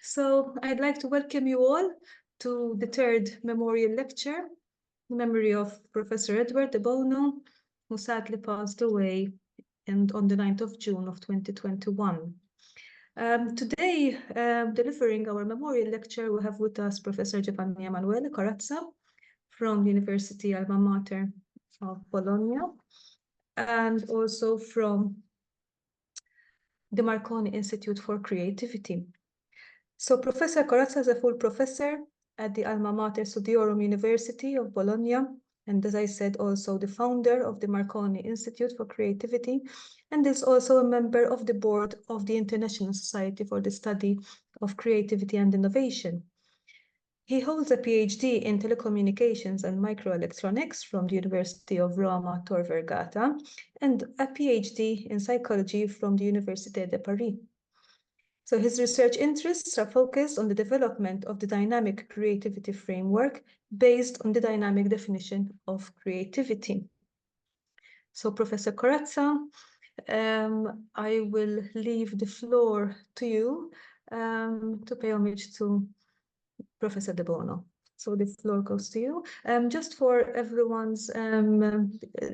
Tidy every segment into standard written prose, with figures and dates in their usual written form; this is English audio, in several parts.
So I'd like to welcome you all to the third memorial lecture in memory of Professor Edward de Bono, who sadly passed away on the 9th of June of 2021. Today, delivering our memorial lecture, we have with us Professor Giovanni Emanuele Corazza from University Alma Mater of Bologna, and also from the Marconi Institute for Creativity. So Professor Corazza is a full professor at the Alma Mater Studiorum University of Bologna, and as I said, also the founder of the Marconi Institute for Creativity, and is also a member of the board of the International Society for the Study of Creativity and Innovation. He holds a PhD in Telecommunications and Microelectronics from the University of Roma Tor Vergata, and a PhD in Psychology from the Université de Paris. So his research interests are focused on the development of the dynamic creativity framework based on the dynamic definition of creativity. So Professor Corazza, I will leave the floor to you to pay homage to Professor de Bono. So the floor goes to you. Just for everyone's,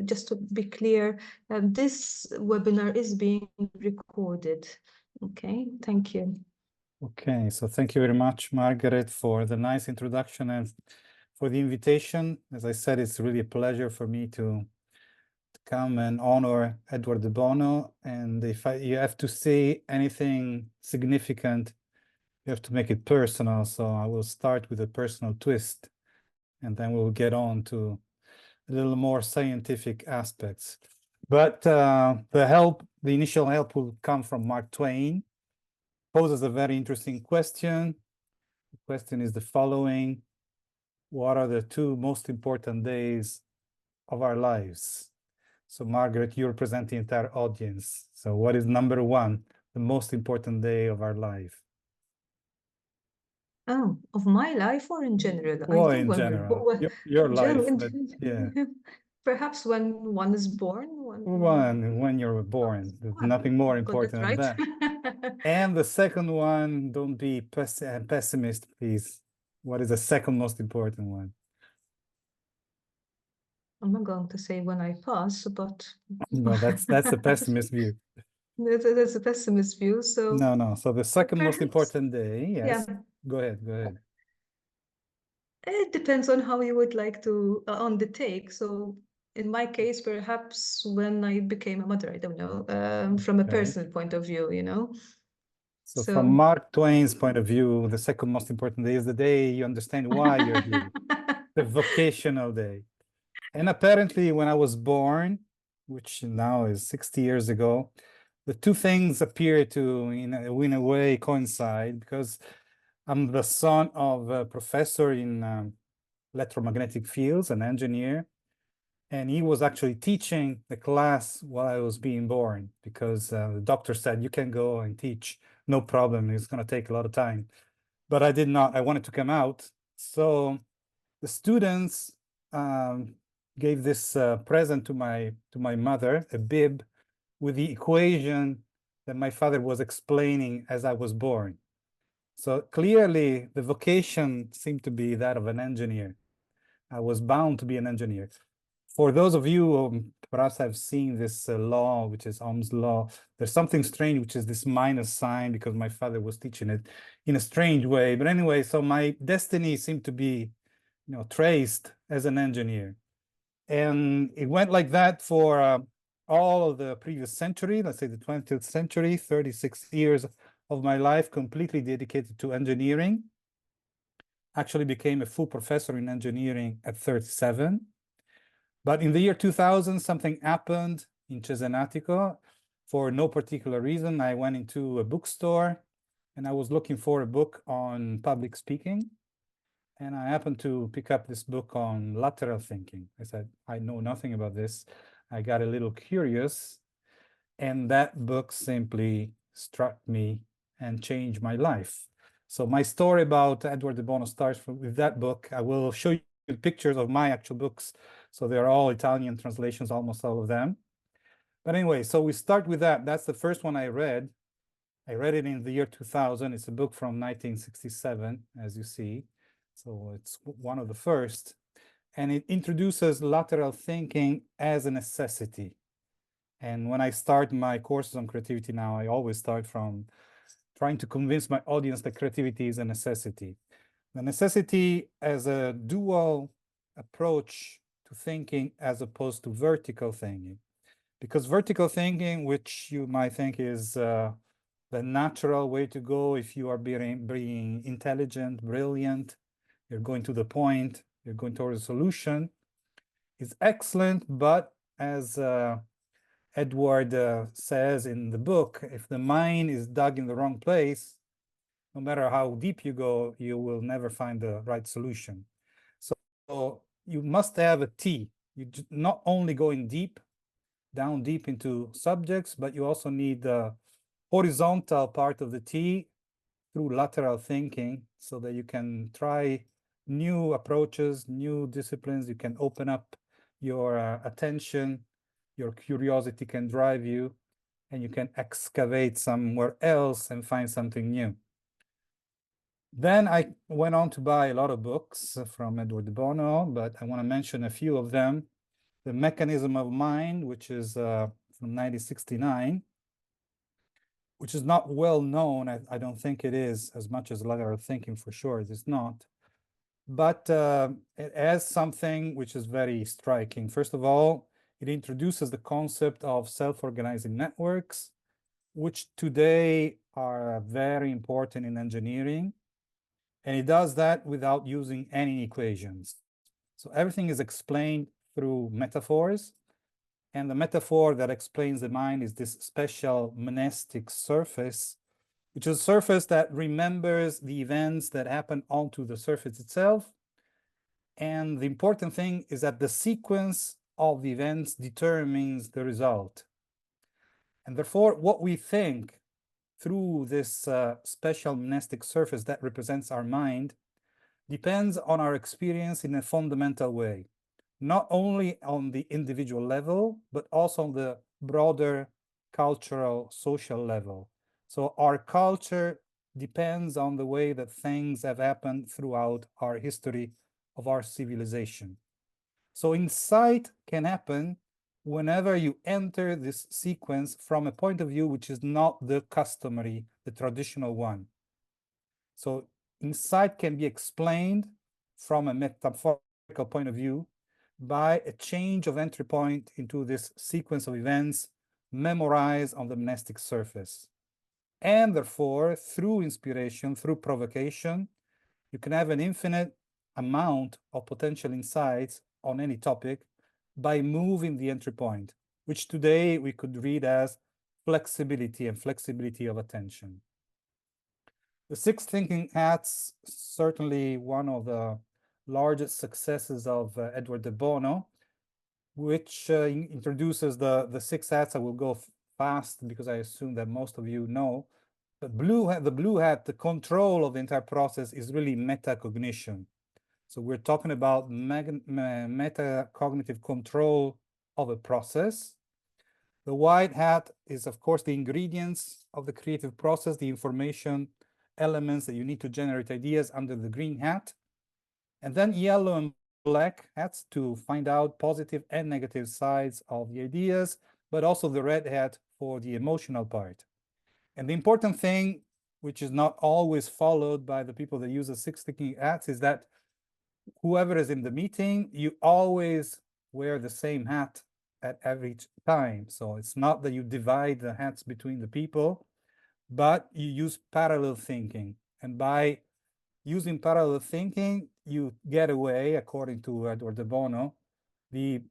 just to be clear, this webinar is being recorded. Okay, thank you. Okay, so thank you very much, Margaret, for the nice introduction and for the invitation. As I said, it's really a pleasure for me to come and honor Edward de Bono. And if you have to say anything significant, you have to make it personal. So I will start with a personal twist, and then we'll get on to a little more scientific aspects. But the initial help will come from Mark Twain. Poses a very interesting question. The question is the following: what are the two most important days of our lives? So Margaret, you represent the entire audience. So what is number one, the most important day of our life? Oh, of my life or in general? Well, in general, your life, but yeah. Perhaps when one is born. When you're born, there's nothing more important than that. And the second one, don't be pessimist, please. What is the second most important one? I'm not going to say when I pass, but no, that's a pessimist view. That's a pessimist view. So no. So the second most important day, yes. Yeah. Go ahead. It depends on how you would like to on the take. So in my case, perhaps when I became a mother, I don't know, from a personal point of view, you know. So from Mark Twain's point of view, the second most important day is the day you understand why you're here, the vocational day. And apparently when I was born, which now is 60 years ago, the two things appear to, in a way, coincide, because I'm the son of a professor in electromagnetic fields, an engineer, and he was actually teaching the class while I was being born, because the doctor said, you can go and teach, no problem, it's going to take a lot of time. But I did not, I wanted to come out. So the students gave this present to my mother, a bib with the equation that my father was explaining as I was born. So clearly the vocation seemed to be that of an engineer. I was bound to be an engineer. For those of you who perhaps have seen this law, which is Ohm's law, there's something strange, which is this minus sign, because my father was teaching it in a strange way. But anyway, so my destiny seemed to be, traced as an engineer. And it went like that for all of the previous century, let's say the 20th century, 36 years of my life completely dedicated to engineering. Actually became a full professor in engineering at 37. But in the year 2000, something happened in Cesenatico. For no particular reason, I went into a bookstore and I was looking for a book on public speaking. And I happened to pick up this book on lateral thinking. I said, I know nothing about this. I got a little curious. And that book simply struck me and changed my life. So my story about Edward de Bono starts with that book. I will show you pictures of my actual books. So they're all Italian translations, almost all of them. But anyway, so we start with that. That's the first one I read. I read it in the year 2000. It's a book from 1967, as you see. So it's one of the first. And it introduces lateral thinking as a necessity. And when I start my courses on creativity now, I always start from trying to convince my audience that creativity is a necessity. The necessity as a dual approach to thinking as opposed to vertical thinking. Because vertical thinking, which you might think is the natural way to go if you are being intelligent, brilliant, you're going to the point, you're going towards a solution, is excellent, but as Edward says in the book, if the mine is dug in the wrong place, no matter how deep you go, you will never find the right solution. So you must have a T. You not only going deep, down deep into subjects, but you also need the horizontal part of the T through lateral thinking so that you can try new approaches, new disciplines. You can open up your attention, your curiosity can drive you, and you can excavate somewhere else and find something new. Then I went on to buy a lot of books from Edward de Bono, but I want to mention a few of them. The Mechanism of Mind, which is from 1969, which is not well known. I don't think it is as much as lateral thinking, for sure. It is not. But it has something which is very striking. First of all, it introduces the concept of self-organizing networks, which today are very important in engineering. And it does that without using any equations. So everything is explained through metaphors. And the metaphor that explains the mind is this special monastic surface, which is a surface that remembers the events that happen onto the surface itself. And the important thing is that the sequence of the events determines the result. And therefore, what we think through this special monastic surface that represents our mind depends on our experience in a fundamental way, not only on the individual level, but also on the broader cultural, social level. So our culture depends on the way that things have happened throughout our history of our civilization. So insight can happen whenever you enter this sequence from a point of view which is not the customary, the traditional one. So insight can be explained from a metaphorical point of view by a change of entry point into this sequence of events memorized on the monastic surface. And therefore, through inspiration, through provocation, you can have an infinite amount of potential insights on any topic by moving the entry point, which today we could read as flexibility and flexibility of attention. The six thinking hats, certainly one of the largest successes of Edward de Bono, which introduces the six hats. I will go fast because I assume that most of you know. The blue hat, the control of the entire process is really metacognition. So we're talking about metacognitive control of a process. The white hat is, of course, the ingredients of the creative process, the information elements that you need to generate ideas under the green hat. And then yellow and black hats to find out positive and negative sides of the ideas, but also the red hat for the emotional part. And the important thing, which is not always followed by the people that use the six thinking hats, is that whoever is in the meeting, you always wear the same hat at every time. So it's not that you divide the hats between the people, but you use parallel thinking. And by using parallel thinking, you get away, according to Edward de Bono, the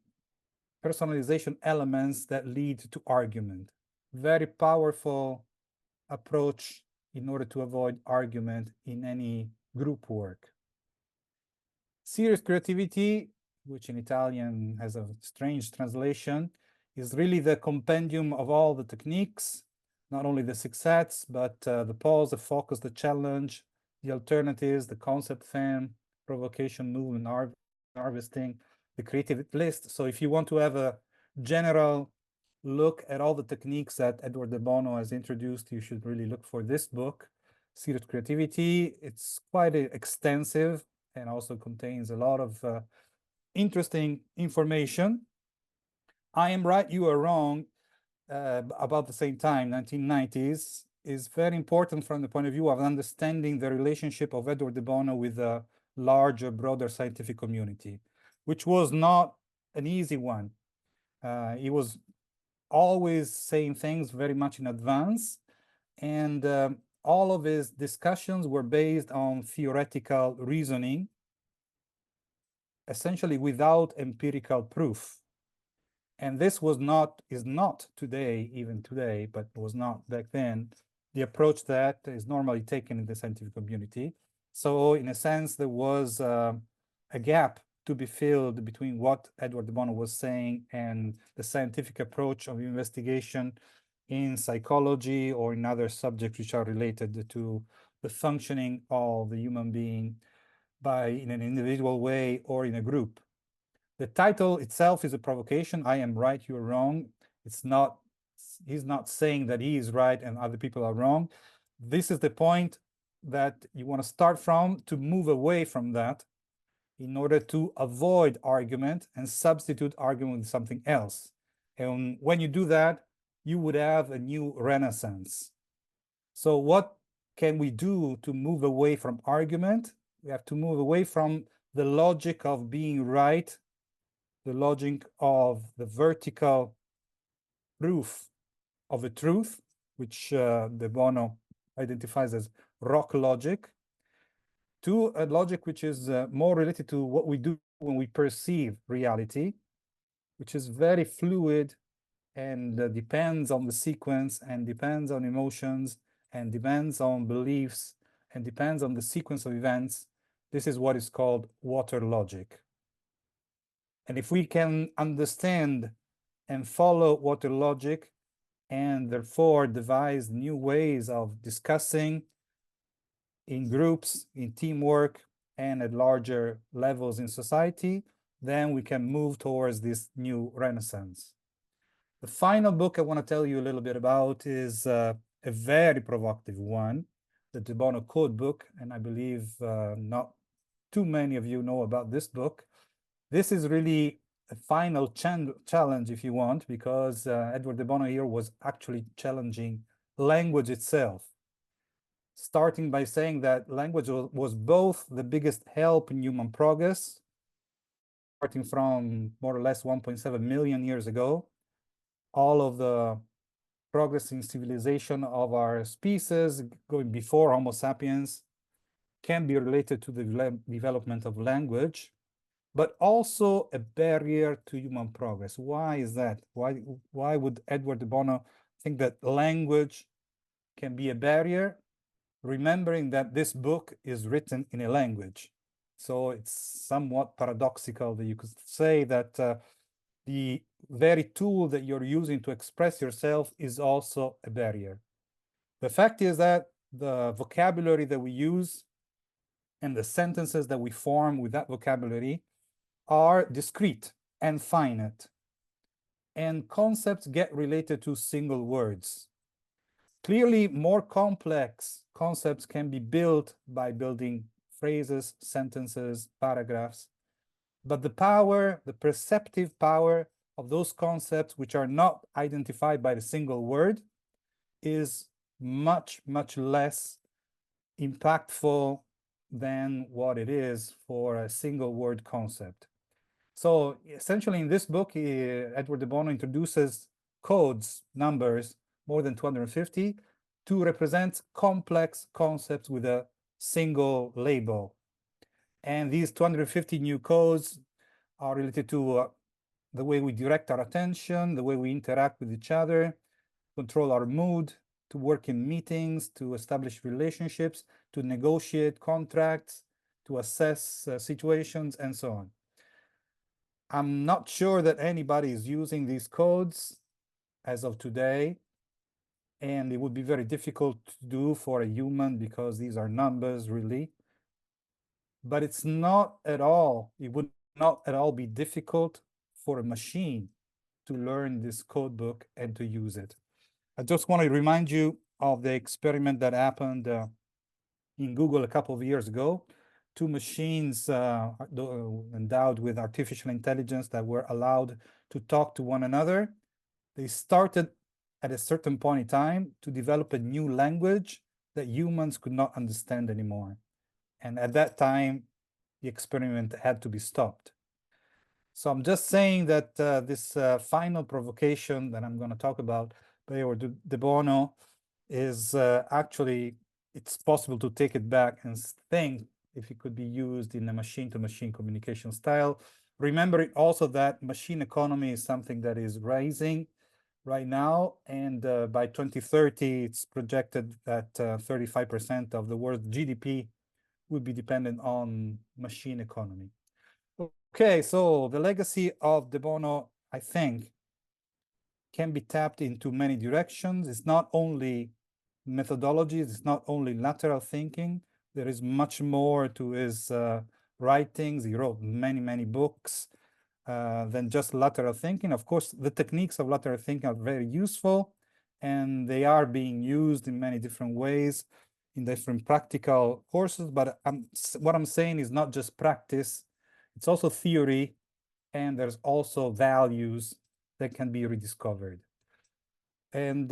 personalization elements that lead to argument. Very powerful approach in order to avoid argument in any group work. Serious creativity, which in Italian has a strange translation, is really the compendium of all the techniques, not only the six hats, but the pause, the focus, the challenge, the alternatives, the concept theme, provocation, movement, harvesting, the creative list. So if you want to have a general look at all the techniques that Edward de Bono has introduced, you should really look for this book, Serious Creativity. It's quite extensive and also contains a lot of interesting information. I Am Right, You Are Wrong, about the same time, 1990s, is very important from the point of view of understanding the relationship of Edward de Bono with the larger, broader scientific community, which was not an easy one. He was always saying things very much in advance, and all of his discussions were based on theoretical reasoning, essentially without empirical proof. And this is not today, even today, but was not back then, the approach that is normally taken in the scientific community. So in a sense, there was a gap to be filled between what Edward de Bono was saying and the scientific approach of investigation in psychology or in other subjects which are related to the functioning of the human being in an individual way or in a group. The title itself is a provocation. I am right, you're wrong. He's not saying that he is right and other people are wrong. This is the point that you want to start from to move away from that in order to avoid argument and substitute argument with something else. And when you do that, you would have a new renaissance. So what can we do to move away from argument? We have to move away from the logic of being right, the logic of the vertical proof of a truth, which de Bono identifies as rock logic, to a logic which is more related to what we do when we perceive reality, which is very fluid and depends on the sequence and depends on emotions and depends on beliefs and depends on the sequence of events. This is what is called water logic. And if we can understand and follow water logic and therefore devise new ways of discussing in groups, in teamwork, and at larger levels in society, then we can move towards this new renaissance. The final book I want to tell you a little bit about is a very provocative one, the De Bono Code book, and I believe not too many of you know about this book. This is really a final challenge, if you want, because Edward de Bono here was actually challenging language itself, starting by saying that language was both the biggest help in human progress, starting from more or less 1.7 million years ago. All of the progress in civilization of our species, going before Homo sapiens, can be related to the development of language, but also a barrier to human progress. Why is that? Why would Edward de Bono think that language can be a barrier, remembering that this book is written in a language? So it's somewhat paradoxical that you could say that the very tool that you're using to express yourself is also a barrier. The fact is that the vocabulary that we use and the sentences that we form with that vocabulary are discrete and finite, and concepts get related to single words. Clearly, more complex concepts can be built by building phrases, sentences, paragraphs, but the power, the perceptive power of those concepts which are not identified by the single word is much, much less impactful than what it is for a single word concept. So essentially in this book, Edward de Bono introduces codes, numbers, more than 250, to represent complex concepts with a single label. And these 250 new codes are related to the way we direct our attention, the way we interact with each other, control our mood, to work in meetings, to establish relationships, to negotiate contracts, to assess situations, and so on. I'm not sure that anybody is using these codes as of today, and it would be very difficult to do for a human because these are numbers, really. But it's not at all, it would not at all be difficult for a machine to learn this code book and to use it. I just want to remind you of the experiment that happened in Google a couple of years ago. Two machines endowed with artificial intelligence that were allowed to talk to one another. They started at a certain point in time to develop a new language that humans could not understand anymore. And at that time, the experiment had to be stopped. So I'm just saying that this final provocation that I'm going to talk about by Edward de Bono is actually, it's possible to take it back and think if it could be used in a machine-to-machine communication style. Remember it also that machine economy is something that is rising right now, and by 2030, it's projected that 35% of the world's GDP will be dependent on machine economy. Okay, so the legacy of de Bono, I think, can be tapped into many directions. It's not only methodologies, it's not only lateral thinking. There is much more to his writings. He wrote many, many books than just lateral thinking. Of course, the techniques of lateral thinking are very useful, and they are being used in many different ways in different practical courses. But what I'm saying is not just practice, it's also theory, and there's also values that can be rediscovered. And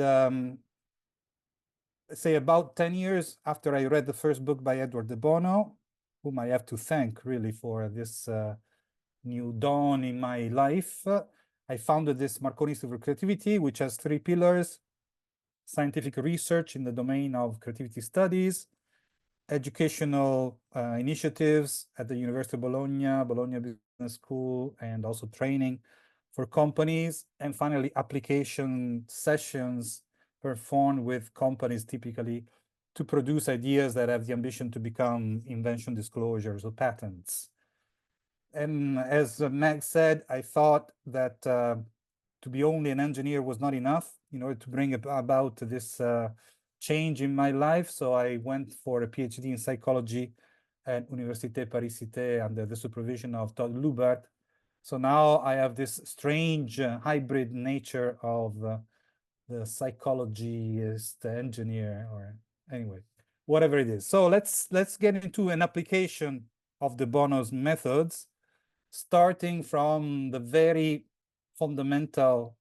say about 10 years after I read the first book by Edward de Bono, whom I have to thank really for this new dawn in my life, I founded this Marconi Institute for Creativity, which has 3 pillars: scientific research in the domain of creativity studies, educational initiatives at the University of Bologna, Bologna Business School, and also training for companies, and finally application sessions performed with companies typically to produce ideas that have the ambition to become invention disclosures or patents. And as Meg said, I thought that to be only an engineer was not enough in order to bring about this change in my life. So I went for a PhD in psychology at Université de Paris under the supervision of Todd Lubert. So now I have this strange hybrid nature of the psychologist, the engineer, or anyway, whatever it is. So let's get into an application of de Bono's methods, starting from the very fundamental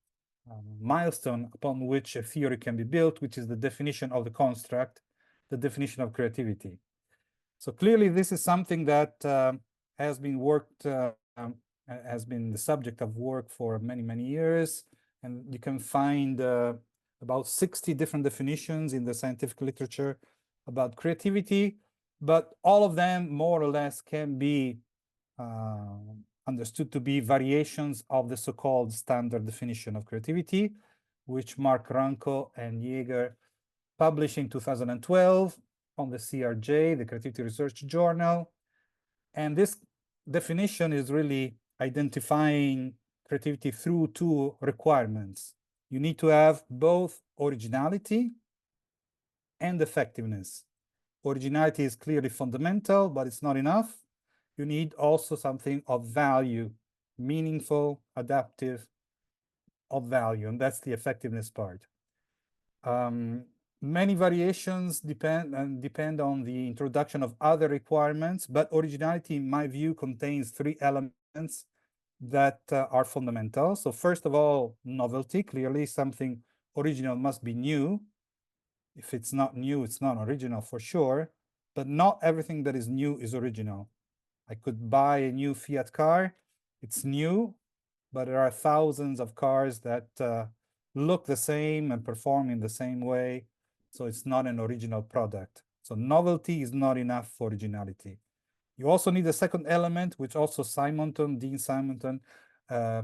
milestone upon which a theory can be built, which is the definition of the construct, the definition of creativity. So clearly, this is something that has been has been the subject of work for many, many years, and you can find about 60 different definitions in the scientific literature about creativity, but all of them more or less can be understood to be variations of the so-called standard definition of creativity, which Mark Ranko and Jaeger published in 2012 on the CRJ, the Creativity Research Journal. And this definition is really identifying creativity through 2 requirements. You need to have both originality and effectiveness. Originality is clearly fundamental, but it's not enough. You need also something of value, meaningful, adaptive, of value, and that's the effectiveness part. Many variations depend on the introduction of other requirements, but originality, in my view, contains 3 elements that are fundamental. So first of all, novelty. Clearly, something original must be new. If it's not new, it's not original for sure, but not everything that is new is original. I could buy a new Fiat car, it's new, but there are thousands of cars that look the same and perform in the same way, so it's not an original product. So novelty is not enough for originality. You also need a second element, which also Dean Simonton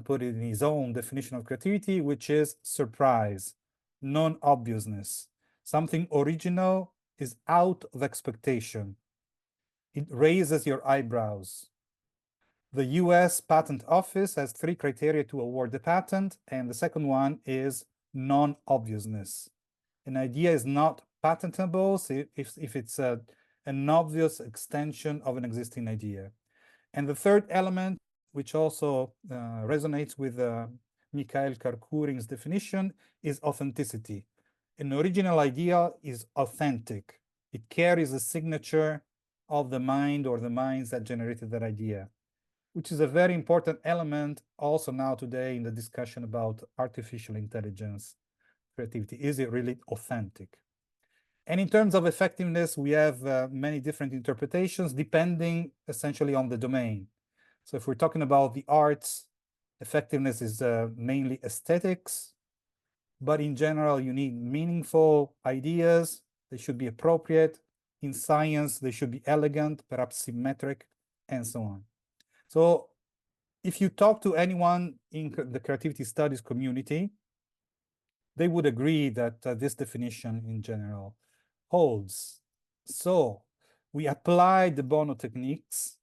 put in his own definition of creativity, which is surprise, non-obviousness. Something original is out of expectation. It raises your eyebrows. The US Patent Office has 3 criteria to award the patent, and the second one is non-obviousness. An idea is not patentable if it's an obvious extension of an existing idea. And the third element, which also resonates with Mikhail Karkurin's definition is authenticity. An original idea is authentic. It carries the signature of the mind or the minds that generated that idea, which is a very important element also now today in the discussion about artificial intelligence, creativity. Is it really authentic? And in terms of effectiveness, we have many different interpretations depending essentially on the domain. So if we're talking about the arts, effectiveness is mainly aesthetics, but in general, you need meaningful ideas. They should be appropriate. In science, they should be elegant, perhaps symmetric, and so on. So if you talk to anyone in the creativity studies community, they would agree that this definition in general holds. So we apply the Bono techniques.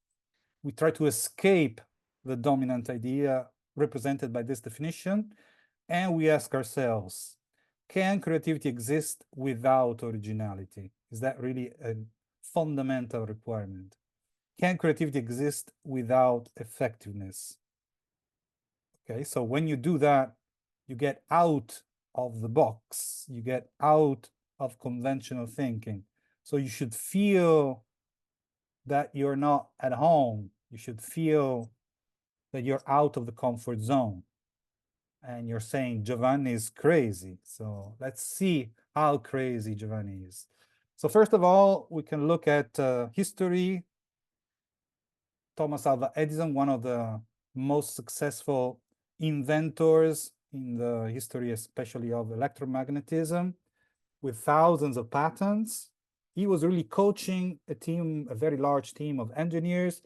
We try to escape the dominant idea represented by this definition, and we ask ourselves, can creativity exist without originality? Is that really a fundamental requirement? Can creativity exist without effectiveness? Okay, so when you do that, you get out of the box, you get out of conventional thinking. So you should feel that you're not at home. You should feel that you're out of the comfort zone. And you're saying Giovanni is crazy. So let's see how crazy Giovanni is. So first of all, we can look at history. Thomas Alva Edison, one of the most successful inventors in the history, especially of electromagnetism, with thousands of patents. He was really coaching a team, a very large team of engineers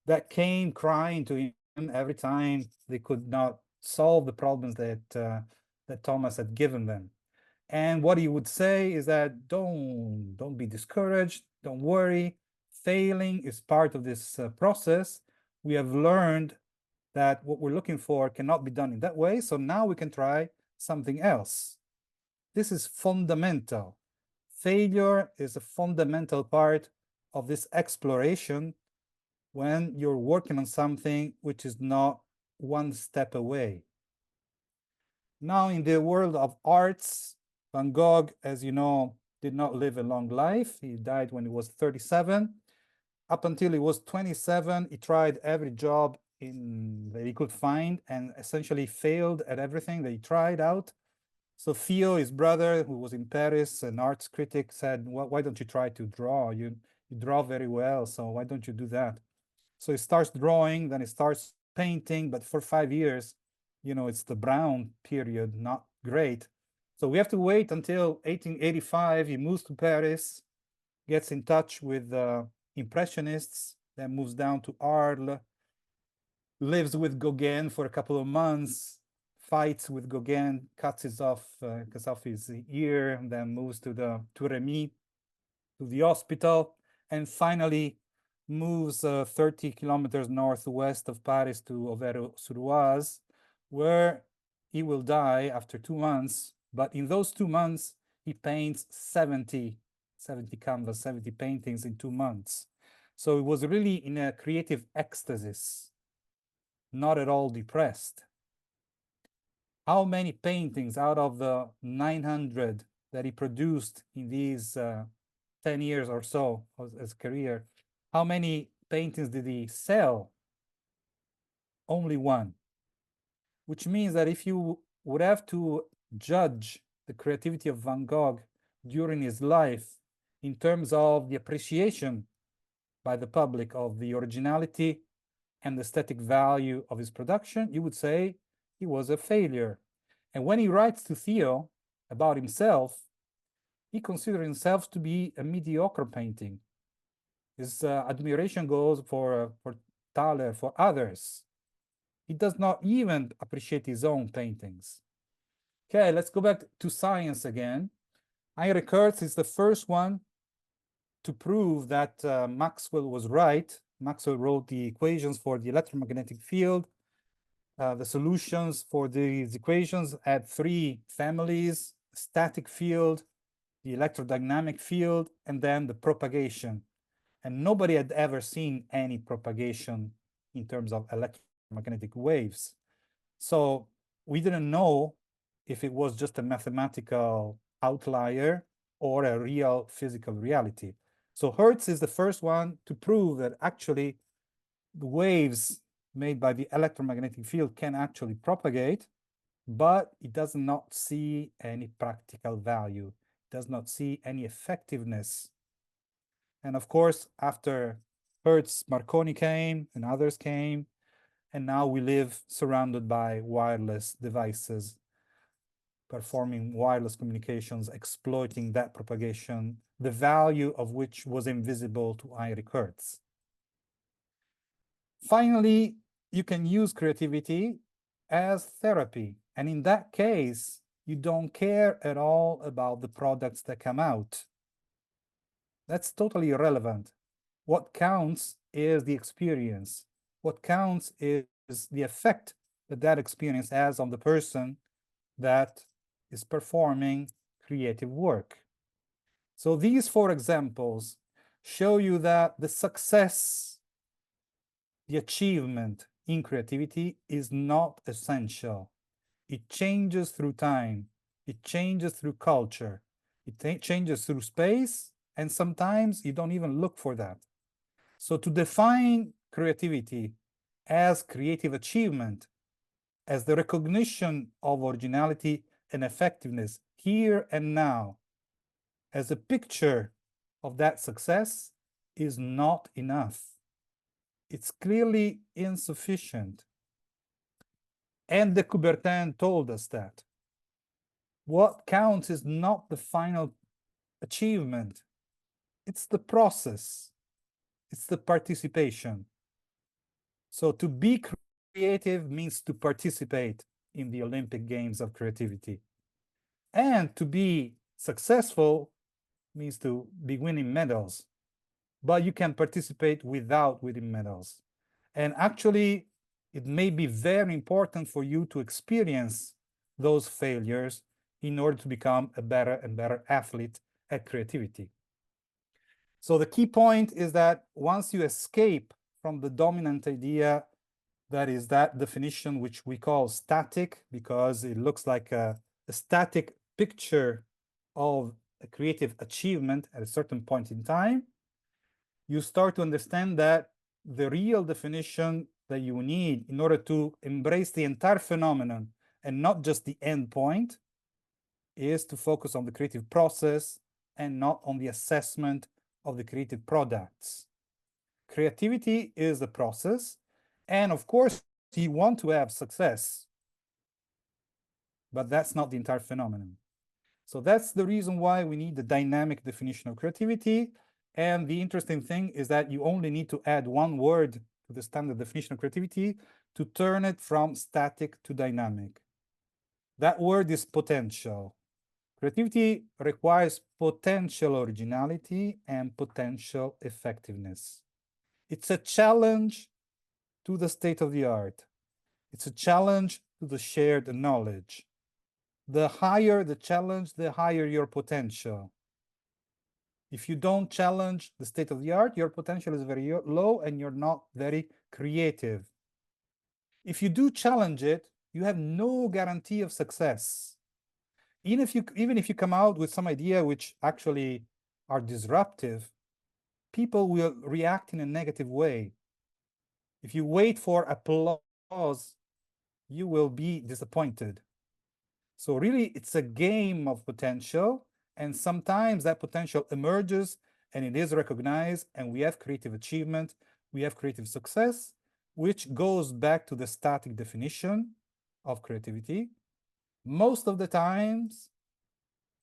that came crying to him every time they could not solve the problems that that Thomas had given them. And what he would say is that don't be discouraged, don't worry. Failing is part of this process. We have learned that what we're looking for cannot be done in that way, so now we can try something else. This is fundamental. Failure is a fundamental part of this exploration when you're working on something which is not one step away. Now, in the world of arts, Van Gogh, as you know, did not live a long life. He died when he was 37. Up until he was 27, he tried every job that he could find and essentially failed at everything that he tried out. So Theo, his brother, who was in Paris, an arts critic, said, well, why don't you try to draw? You draw very well, so why don't you do that? So he starts drawing, then he starts painting, but for 5 years, you know, it's the brown period, not great. So we have to wait until 1885. He moves to Paris, gets in touch with Impressionists, then moves down to Arles, lives with Gauguin for a couple of months, fights with Gauguin, cuts off his ear, and then moves to Remy, to the hospital, and finally moves 30 kilometers northwest of Paris to Auvers-sur-Oise, where he will die after 2 months. But in those 2 months, he paints 70 canvas, 70 paintings in 2 months. So he was really in a creative ecstasy, not at all depressed. How many paintings out of the 900 that he produced in these 10 years or so of his career, how many paintings did he sell? Only one. Which means that if you would have to judge the creativity of Van Gogh during his life in terms of the appreciation by the public of the originality and the aesthetic value of his production, you would say he was a failure. And when he writes to Theo about himself, he considers himself to be a mediocre painting. His admiration goes for Thaler, for others. He does not even appreciate his own paintings. Okay, let's go back to science again. Heinrich Hertz is the first one to prove that Maxwell was right. Maxwell wrote the equations for the electromagnetic field. The solutions for these equations had 3 families: static field, the electrodynamic field, and then the propagation. And nobody had ever seen any propagation in terms of electromagnetic waves. So we didn't know if it was just a mathematical outlier or a real physical reality. So Hertz is the first one to prove that actually the waves made by the electromagnetic field can actually propagate, but it does not see any practical value, does not see any effectiveness. And of course, after Hertz, Marconi came and others came, and now we live surrounded by wireless devices, performing wireless communications, exploiting that propagation, the value of which was invisible to Heinrich Hertz. Finally, you can use creativity as therapy. And in that case, you don't care at all about the products that come out. That's totally irrelevant. What counts is the experience. What counts is the effect that that experience has on the person that is performing creative work. So these 4 examples show you that the success, the achievement in creativity is not essential. It changes through time. It changes through culture. It changes through space, and sometimes you don't even look for that. So to define creativity as creative achievement, as the recognition of originality and effectiveness here and now, as a picture of that success, is not enough. It's clearly insufficient. And de Coubertin told us that. What counts is not the final achievement. It's the process. It's the participation. So to be creative means to participate in the Olympic Games of creativity. And to be successful means to be winning medals. But you can participate without winning medals. And actually, it may be very important for you to experience those failures in order to become a better and better athlete at creativity. So the key point is that once you escape from the dominant idea, that is that definition which we call static, because it looks like a static picture of a creative achievement at a certain point in time, you start to understand that the real definition that you need in order to embrace the entire phenomenon and not just the end point is to focus on the creative process and not on the assessment of the creative products. Creativity is the process, and of course, you want to have success, but that's not the entire phenomenon. So that's the reason why we need the dynamic definition of creativity. And the interesting thing is that you only need to add 1 word to the standard definition of creativity to turn it from static to dynamic. That word is potential. Creativity requires potential originality and potential effectiveness. It's a challenge to the state of the art. It's a challenge to the shared knowledge. The higher the challenge, the higher your potential. If you don't challenge the state of the art, your potential is very low and you're not very creative. If you do challenge it, you have no guarantee of success. Even if you come out with some idea which actually are disruptive, people will react in a negative way. If you wait for applause, you will be disappointed. So really, it's a game of potential, and sometimes that potential emerges and it is recognized, and we have creative achievement, we have creative success, which goes back to the static definition of creativity. Most of the times,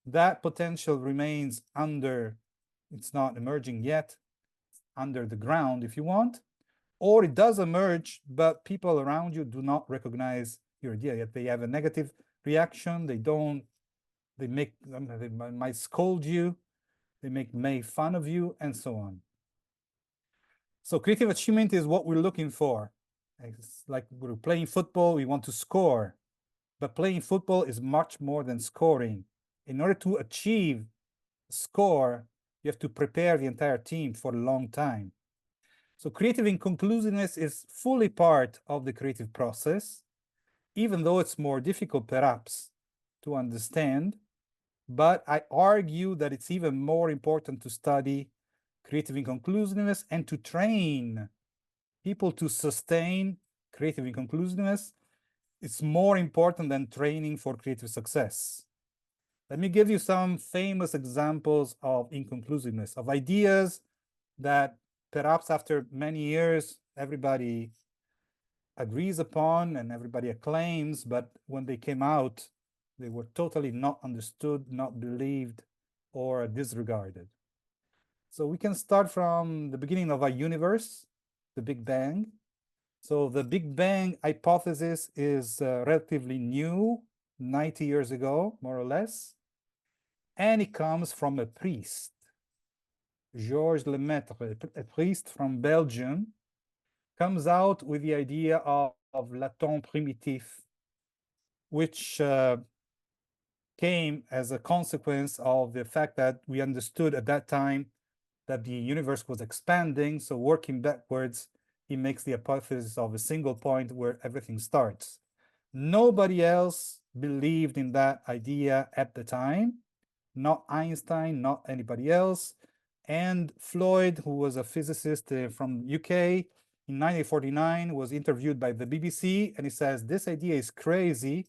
that potential remains under, it's not emerging yet, under the ground, if you want, or it does emerge, but people around you do not recognize your idea yet. They have a negative reaction. They might scold you, they make fun of you, and so on. So creative achievement is what we're looking for. It's like we're playing football, we want to score, but playing football is much more than scoring. In order to achieve a score, you have to prepare the entire team for a long time. So creative inconclusiveness is fully part of the creative process. even though it's more difficult perhaps to understand, but I argue that it's even more important to study creative inconclusiveness and to train people to sustain creative inconclusiveness. It's more important than training for creative success. Let me give you some famous examples of inconclusiveness, of ideas that perhaps after many years everybody agrees upon and everybody acclaims, but when they came out, they were totally not understood, not believed, or disregarded. So we can start from the beginning of our universe, the Big Bang. So the Big Bang hypothesis is relatively new, 90 years ago, more or less. And it comes from a priest, Georges Lemaitre, a priest from Belgium, comes out with the idea of l'attente primitif, which came as a consequence of the fact that we understood at that time that the universe was expanding. So working backwards, he makes the hypothesis of a single point where everything starts. Nobody else believed in that idea at the time, not Einstein, not anybody else. And Floyd, who was a physicist from UK, in 1949 was interviewed by the BBC, and he says, this idea is crazy,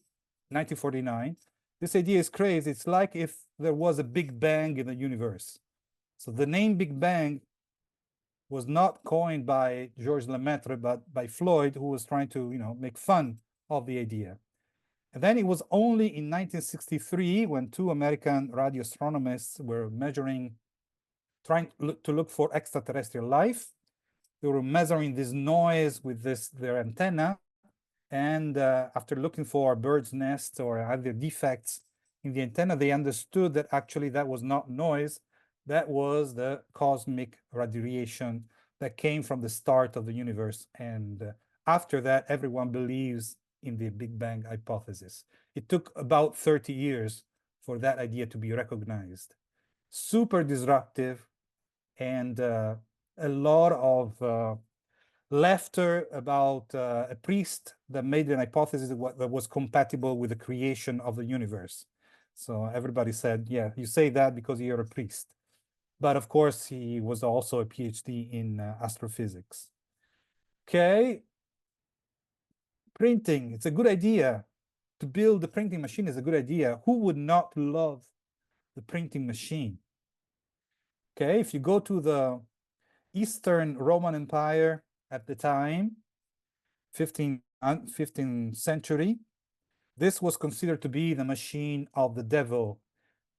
1949. This idea is crazy. It's like if there was a Big Bang in the universe. So the name Big Bang was not coined by Georges Lemaitre, but by Floyd, who was trying to, make fun of the idea. And then it was only in 1963 when two American radio astronomers were trying to look for extraterrestrial life. They were measuring this noise with their antenna. And after looking for birds' nests or other defects in the antenna, they understood that actually that was not noise. That was the cosmic radiation that came from the start of the universe. And after that, everyone believes in the Big Bang hypothesis. It took about 30 years for that idea to be recognized. Super disruptive, and a lot of laughter about a priest that made an hypothesis that was compatible with the creation of the universe. So everybody said, yeah, you say that because you're a priest. But of course, he was also a PhD in astrophysics. Okay. Printing, it's a good idea. To build the printing machine is a good idea. Who would not love the printing machine? Okay, if you go to the Eastern Roman Empire at the time, 15th century, this was considered to be the machine of the devil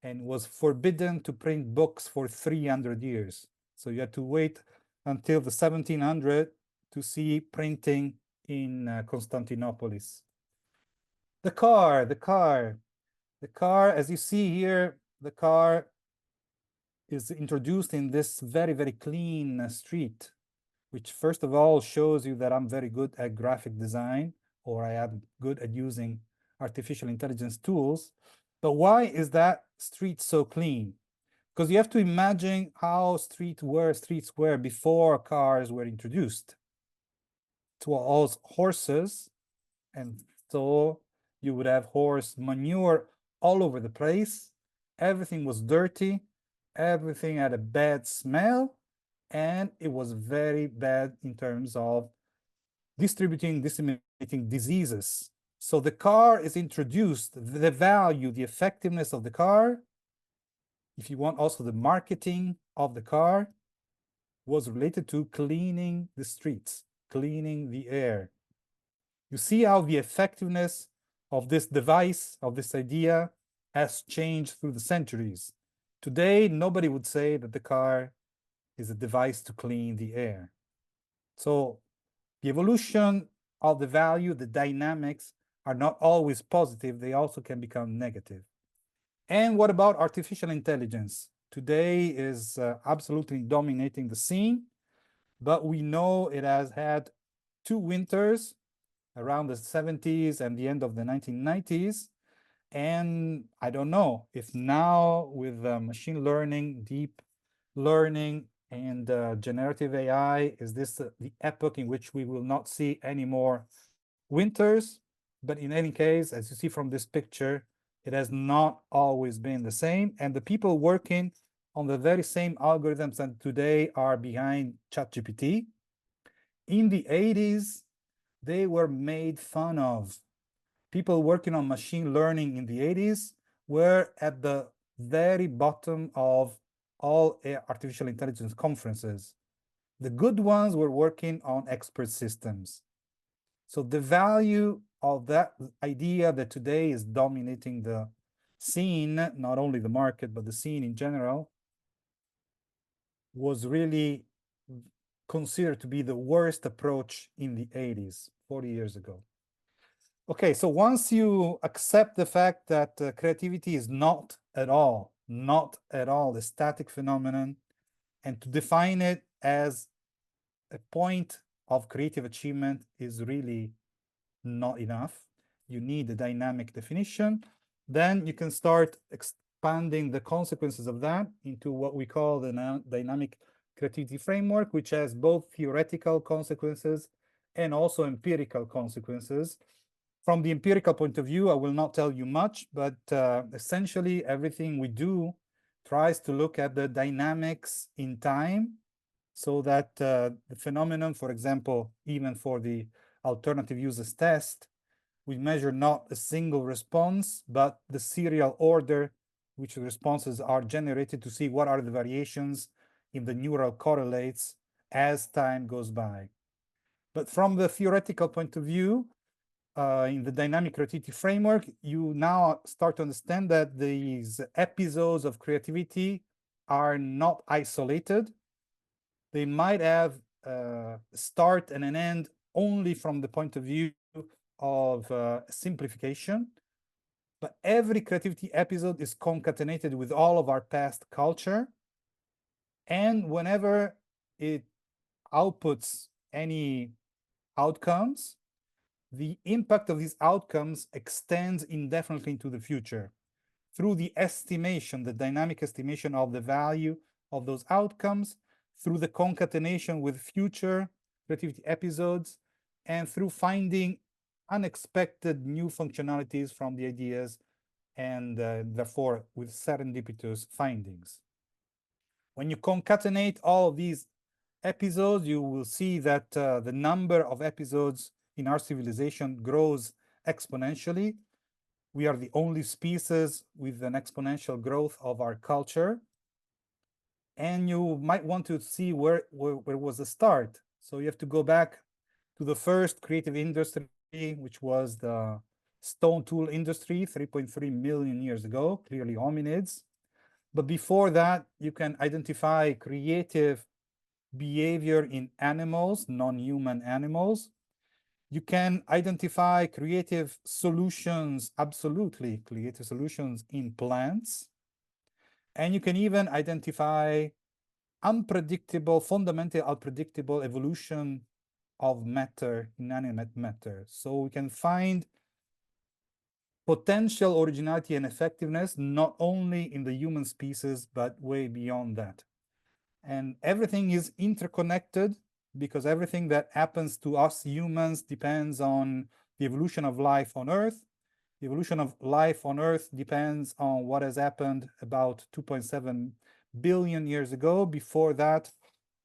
and was forbidden to print books for 300 years. So you had to wait until the 1700s to see printing in Constantinopolis. The car, as you see here, the car is introduced in this very, very clean street, which first of all shows you that I'm very good at graphic design, or I am good at using artificial intelligence tools. But why is that street so clean? Because you have to imagine how streets were before cars were introduced. It was all horses, and so you would have horse manure all over the place. Everything was dirty. Everything had a bad smell, and it was very bad in terms of disseminating diseases. So the car is introduced, the value, the effectiveness of the car, if you want also the marketing of the car, was related to cleaning the streets, cleaning the air. You see how the effectiveness of this device, of this idea, has changed through the centuries. Today, nobody would say that the car is a device to clean the air. So the evolution of the value, the dynamics are not always positive. They also can become negative. And what about artificial intelligence? Today is absolutely dominating the scene, but we know it has had two winters around the 70s and the end of the 1990s. And I don't know if now with machine learning, deep learning, and generative AI, is this the epoch in which we will not see any more winters? But in any case, as you see from this picture, it has not always been the same. And the people working on the very same algorithms that today are behind ChatGPT, in the 80s, they were made fun of. People working on machine learning in the 80s were at the very bottom of all artificial intelligence conferences. The good ones were working on expert systems. So the value of that idea that today is dominating the scene, not only the market, but the scene in general, was really considered to be the worst approach in the 80s, 40 years ago. Okay, so once you accept the fact that creativity is not at all a static phenomenon, and to define it as a point of creative achievement is really not enough. You need a dynamic definition. Then you can start expanding the consequences of that into what we call the dynamic creativity framework, which has both theoretical consequences and also empirical consequences. From the empirical point of view, I will not tell you much, but essentially everything we do tries to look at the dynamics in time, so that the phenomenon, for example, even for the alternative uses test, we measure not a single response, but the serial order which the responses are generated to see what are the variations in the neural correlates as time goes by. But from the theoretical point of view, in the dynamic creativity framework, you now start to understand that these episodes of creativity are not isolated. They might have a start and an end only from the point of view of simplification, but every creativity episode is concatenated with all of our past culture, and whenever it outputs any outcomes, the impact of these outcomes extends indefinitely into the future through the estimation, the dynamic estimation of the value of those outcomes, through the concatenation with future creativity episodes, and through finding unexpected new functionalities from the ideas, and therefore with serendipitous findings. When you concatenate all of these episodes, you will see that the number of episodes in our civilization grows exponentially. We are the only species with an exponential growth of our culture. And you might want to see where was the start. So you have to go back to the first creative industry, which was the stone tool industry 3.3 million years ago, clearly hominids. But before that, you can identify creative behavior in animals, non-human animals. You can identify creative solutions, absolutely creative solutions in plants. And you can even identify unpredictable, fundamentally unpredictable evolution of matter, inanimate matter. So we can find potential originality and effectiveness not only in the human species, but way beyond that. And everything is interconnected, because everything that happens to us humans depends on the evolution of life on Earth. The evolution of life on Earth depends on what has happened about 2.7 billion years ago. Before that,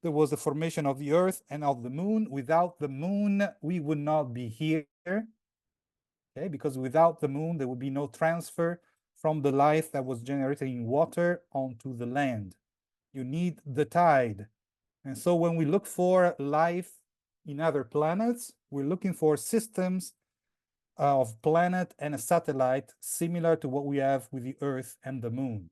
there was the formation of the Earth and of the Moon. Without the Moon, we would not be here. Okay, because without the Moon, there would be no transfer from the life that was generated in water onto the land. You need the tide. And so when we look for life in other planets, we're looking for systems of planet and a satellite similar to what we have with the Earth and the Moon.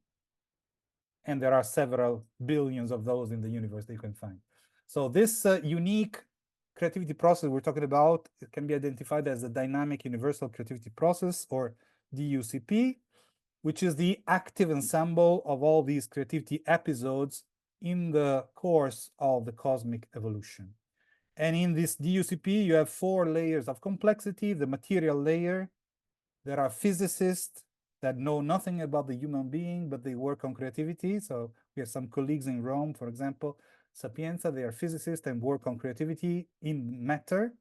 And there are several billions of those in the universe that you can find. So this unique creativity process we're talking about, it can be identified as the dynamic universal creativity process, or DUCP, which is the active ensemble of all these creativity episodes in the course of the cosmic evolution. And in this DUCP, you have 4 layers of complexity. The material layer, there are physicists that know nothing about the human being, but they work on creativity. So we have some colleagues in Rome, for example, Sapienza, they are physicists and work on creativity in matter.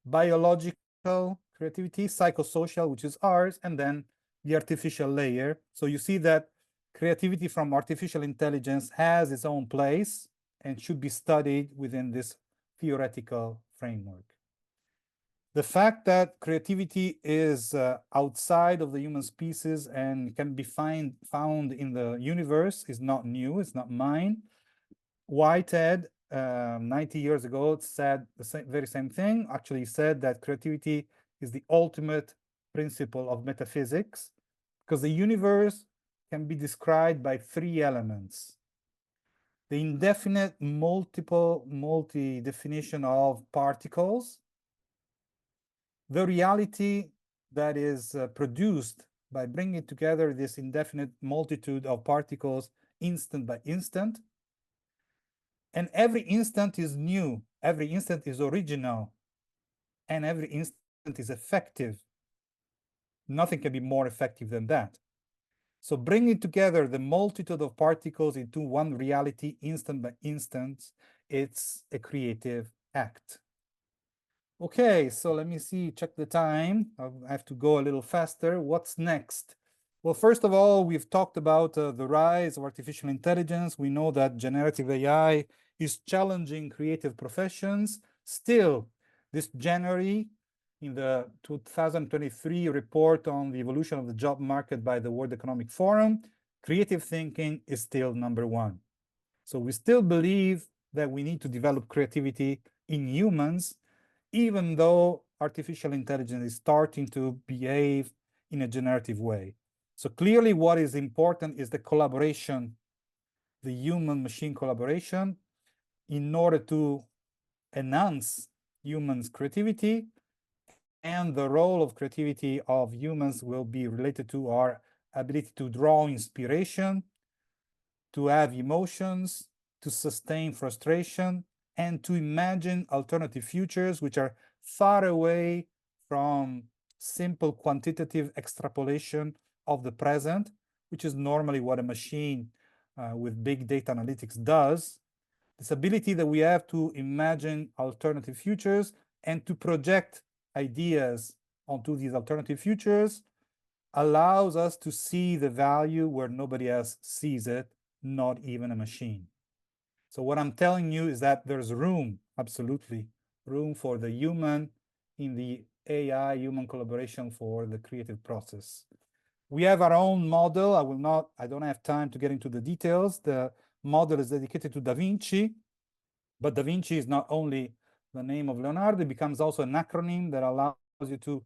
Biological creativity, psychosocial, which is ours, and then the artificial layer. So you see that creativity from artificial intelligence has its own place and should be studied within this theoretical framework. The fact that creativity is outside of the human species and can be found in the universe is not new, it's not mine. Whitehead, 90 years ago, said the very same thing. Actually said that creativity is the ultimate principle of metaphysics, because the universe can be described by three elements: the indefinite multi-definition of particles, the reality that is produced by bringing together this indefinite multitude of particles instant by instant, and every instant is new, every instant is original, and every instant is effective. Nothing can be more effective than that. So bringing together the multitude of particles into one reality, instant by instant, it's a creative act. Okay, so let me see, check the time. I have to go a little faster. What's next? Well, first of all, we've talked about the rise of artificial intelligence. We know that generative AI is challenging creative professions. Still, this January, in the 2023 report on the evolution of the job market by the World Economic Forum, creative thinking is still #1. So we still believe that we need to develop creativity in humans, even though artificial intelligence is starting to behave in a generative way. So clearly what is important is the collaboration, the human-machine collaboration, in order to enhance humans' creativity. And the role of creativity of humans will be related to our ability to draw inspiration, to have emotions, to sustain frustration, and to imagine alternative futures which are far away from simple quantitative extrapolation of the present, which is normally what a machine with big data analytics does. This ability that we have to imagine alternative futures and to project ideas onto these alternative futures allows us to see the value where nobody else sees it, not even a machine. So what I'm telling you is that there's room, absolutely, room for the human in the AI human collaboration for the creative process. We have our own model. I don't have time to get into the details. The model is dedicated to Da Vinci, but Da Vinci is not only the name of Leonardo, it becomes also an acronym that allows you to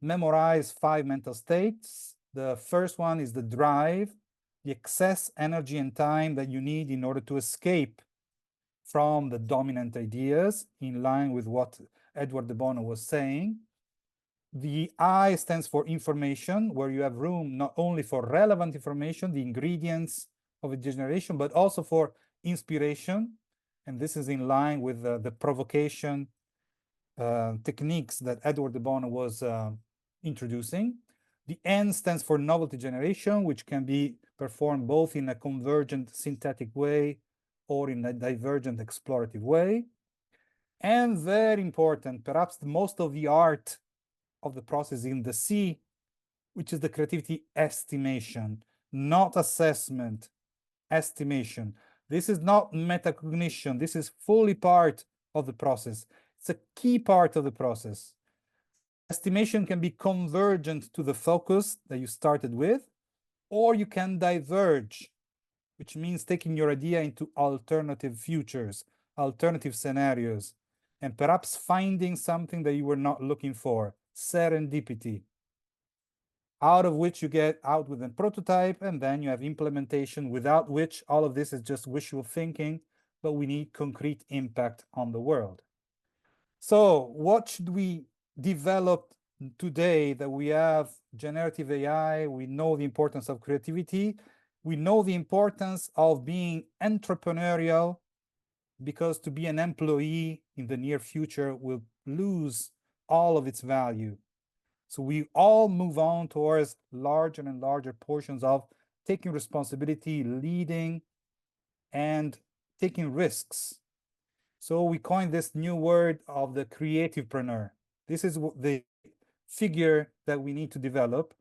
memorize 5 mental states. The first one is the drive, the excess energy and time that you need in order to escape from the dominant ideas, in line with what Edward de Bono was saying. The I stands for information, where you have room not only for relevant information, the ingredients of a generation, but also for inspiration. And this is in line with the provocation techniques that Edward de Bono was introducing. The N stands for novelty generation, which can be performed both in a convergent synthetic way or in a divergent explorative way. And very important, perhaps most of the art of the process in the C, which is the creativity estimation, not assessment, estimation. This is not metacognition. This is fully part of the process. It's a key part of the process. Estimation can be convergent to the focus that you started with, or you can diverge, which means taking your idea into alternative futures, alternative scenarios, and perhaps finding something that you were not looking for, serendipity, out of which you get out with a prototype, and then you have implementation, without which all of this is just wishful thinking, but we need concrete impact on the world. So what should we develop today that we have generative AI? We know the importance of creativity. We know the importance of being entrepreneurial, because to be an employee in the near future will lose all of its value. So we all move on towards larger and larger portions of taking responsibility, leading, and taking risks. So we coined this new word of the creativepreneur. This is the figure that we need to develop,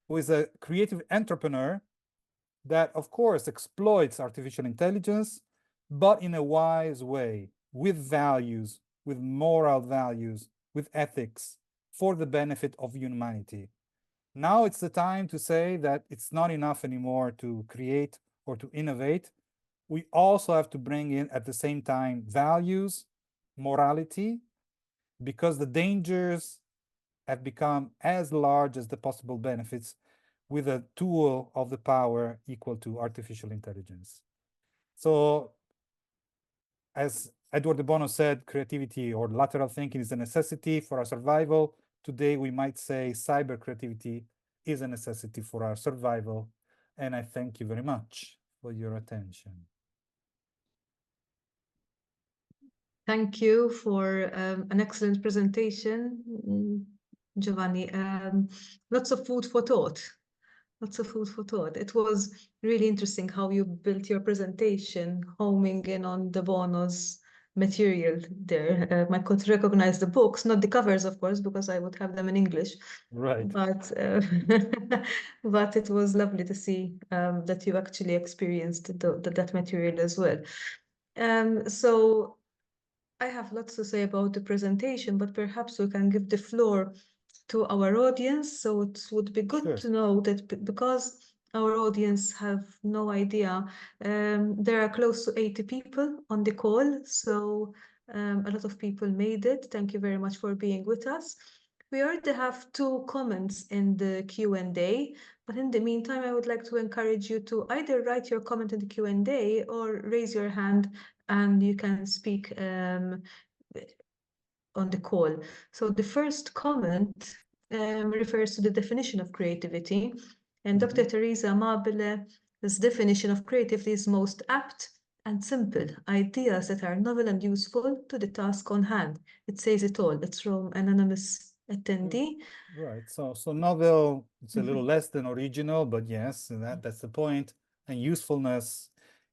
who is a creative entrepreneur that, of course, exploits artificial intelligence, but in a wise way, with values, with moral values, with ethics, for the benefit of humanity. Now it's the time to say that it's not enough anymore to create or to innovate. We also have to bring in, at the same time, values, morality, because the dangers have become as large as the possible benefits with a tool of the power equal to artificial intelligence. So, as Edward de Bono said, creativity or lateral thinking is a necessity for our survival. Today, we might say cyber creativity is a necessity for our survival. And I thank you very much for your attention. Thank you for an excellent presentation, Giovanni. Lots of food for thought. Lots of food for thought. It was really interesting how you built your presentation, homing in on de Bono's material there. I could recognize the books, not the covers, of course, because I would have them in English. Right. But but it was lovely to see that you actually experienced that material as well. So I have lots to say about the presentation, but perhaps we can give the floor to our audience. So it would be good to know that because our audience have no idea, there are close to 80 people on the call. So a lot of people made it. Thank you very much for being with us. We already have 2 comments in the Q&A, but in the meantime, I would like to encourage you to either write your comment in the Q&A or raise your hand and you can speak on the call. So the first comment refers to the definition of creativity. And Dr. Teresa Amabile's definition of creativity is most apt and simple, ideas that are novel and useful to the task on hand. It says it all. It's from an anonymous attendee. Right. So novel, it's a little less than original, but yes, that's the point. And usefulness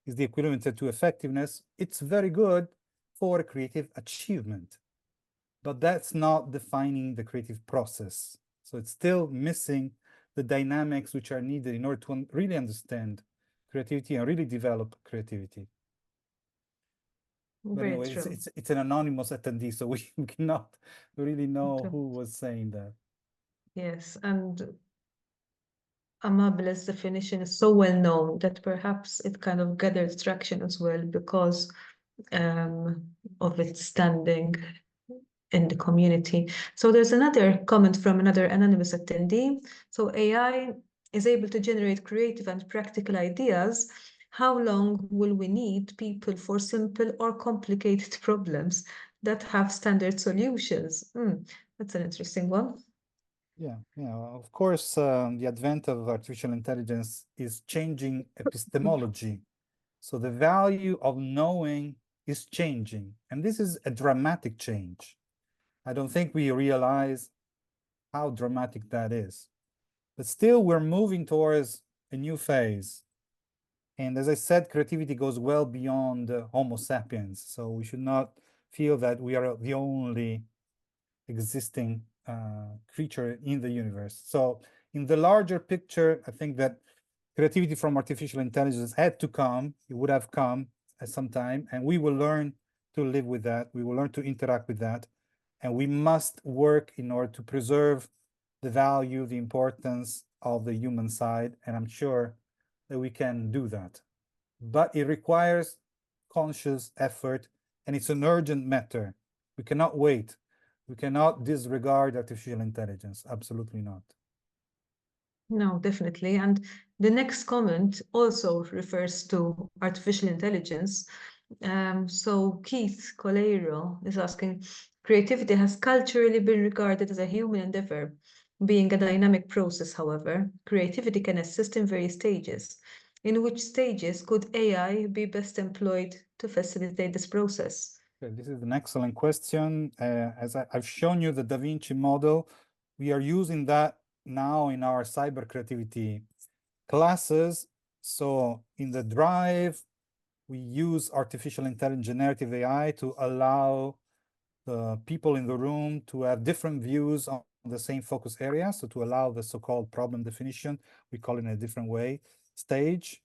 is the equivalent to effectiveness. It's very good for a creative achievement, but that's not defining the creative process. So it's still missing the dynamics which are needed in order to really understand creativity and really develop creativity. But anyway, it's an anonymous attendee, so we cannot really know who was saying that. Yes, and Amabile's definition is so well known that perhaps it kind of gathered traction as well because of its standing in the community. So there's another comment from another anonymous attendee. So AI is able to generate creative and practical ideas. How long will we need people for simple or complicated problems that have standard solutions? That's an interesting one. Yeah, of course, the advent of artificial intelligence is changing epistemology. So the value of knowing is changing, and this is a dramatic change. I don't think we realize how dramatic that is. But still, we're moving towards a new phase. And as I said, creativity goes well beyond Homo sapiens. So we should not feel that we are the only existing creature in the universe. So in the larger picture, I think that creativity from artificial intelligence had to come. It would have come at some time, and we will learn to live with that. We will learn to interact with that. And we must work in order to preserve the value, the importance of the human side. And I'm sure that we can do that. But it requires conscious effort, and it's an urgent matter. We cannot wait. We cannot disregard artificial intelligence. Absolutely not. No, definitely. And the next comment also refers to artificial intelligence. So Keith Coleiro is asking, creativity has culturally been regarded as a human endeavor. Being a dynamic process, however, creativity can assist in various stages. In which stages could AI be best employed to facilitate this process? Okay, this is an excellent question. As I've shown you the Da Vinci model, we are using that now in our cyber creativity classes. So in the drive, we use artificial intelligence, generative AI, to allow the people in the room to have different views on the same focus area. So to allow the so-called problem definition, we call it in a different way, stage.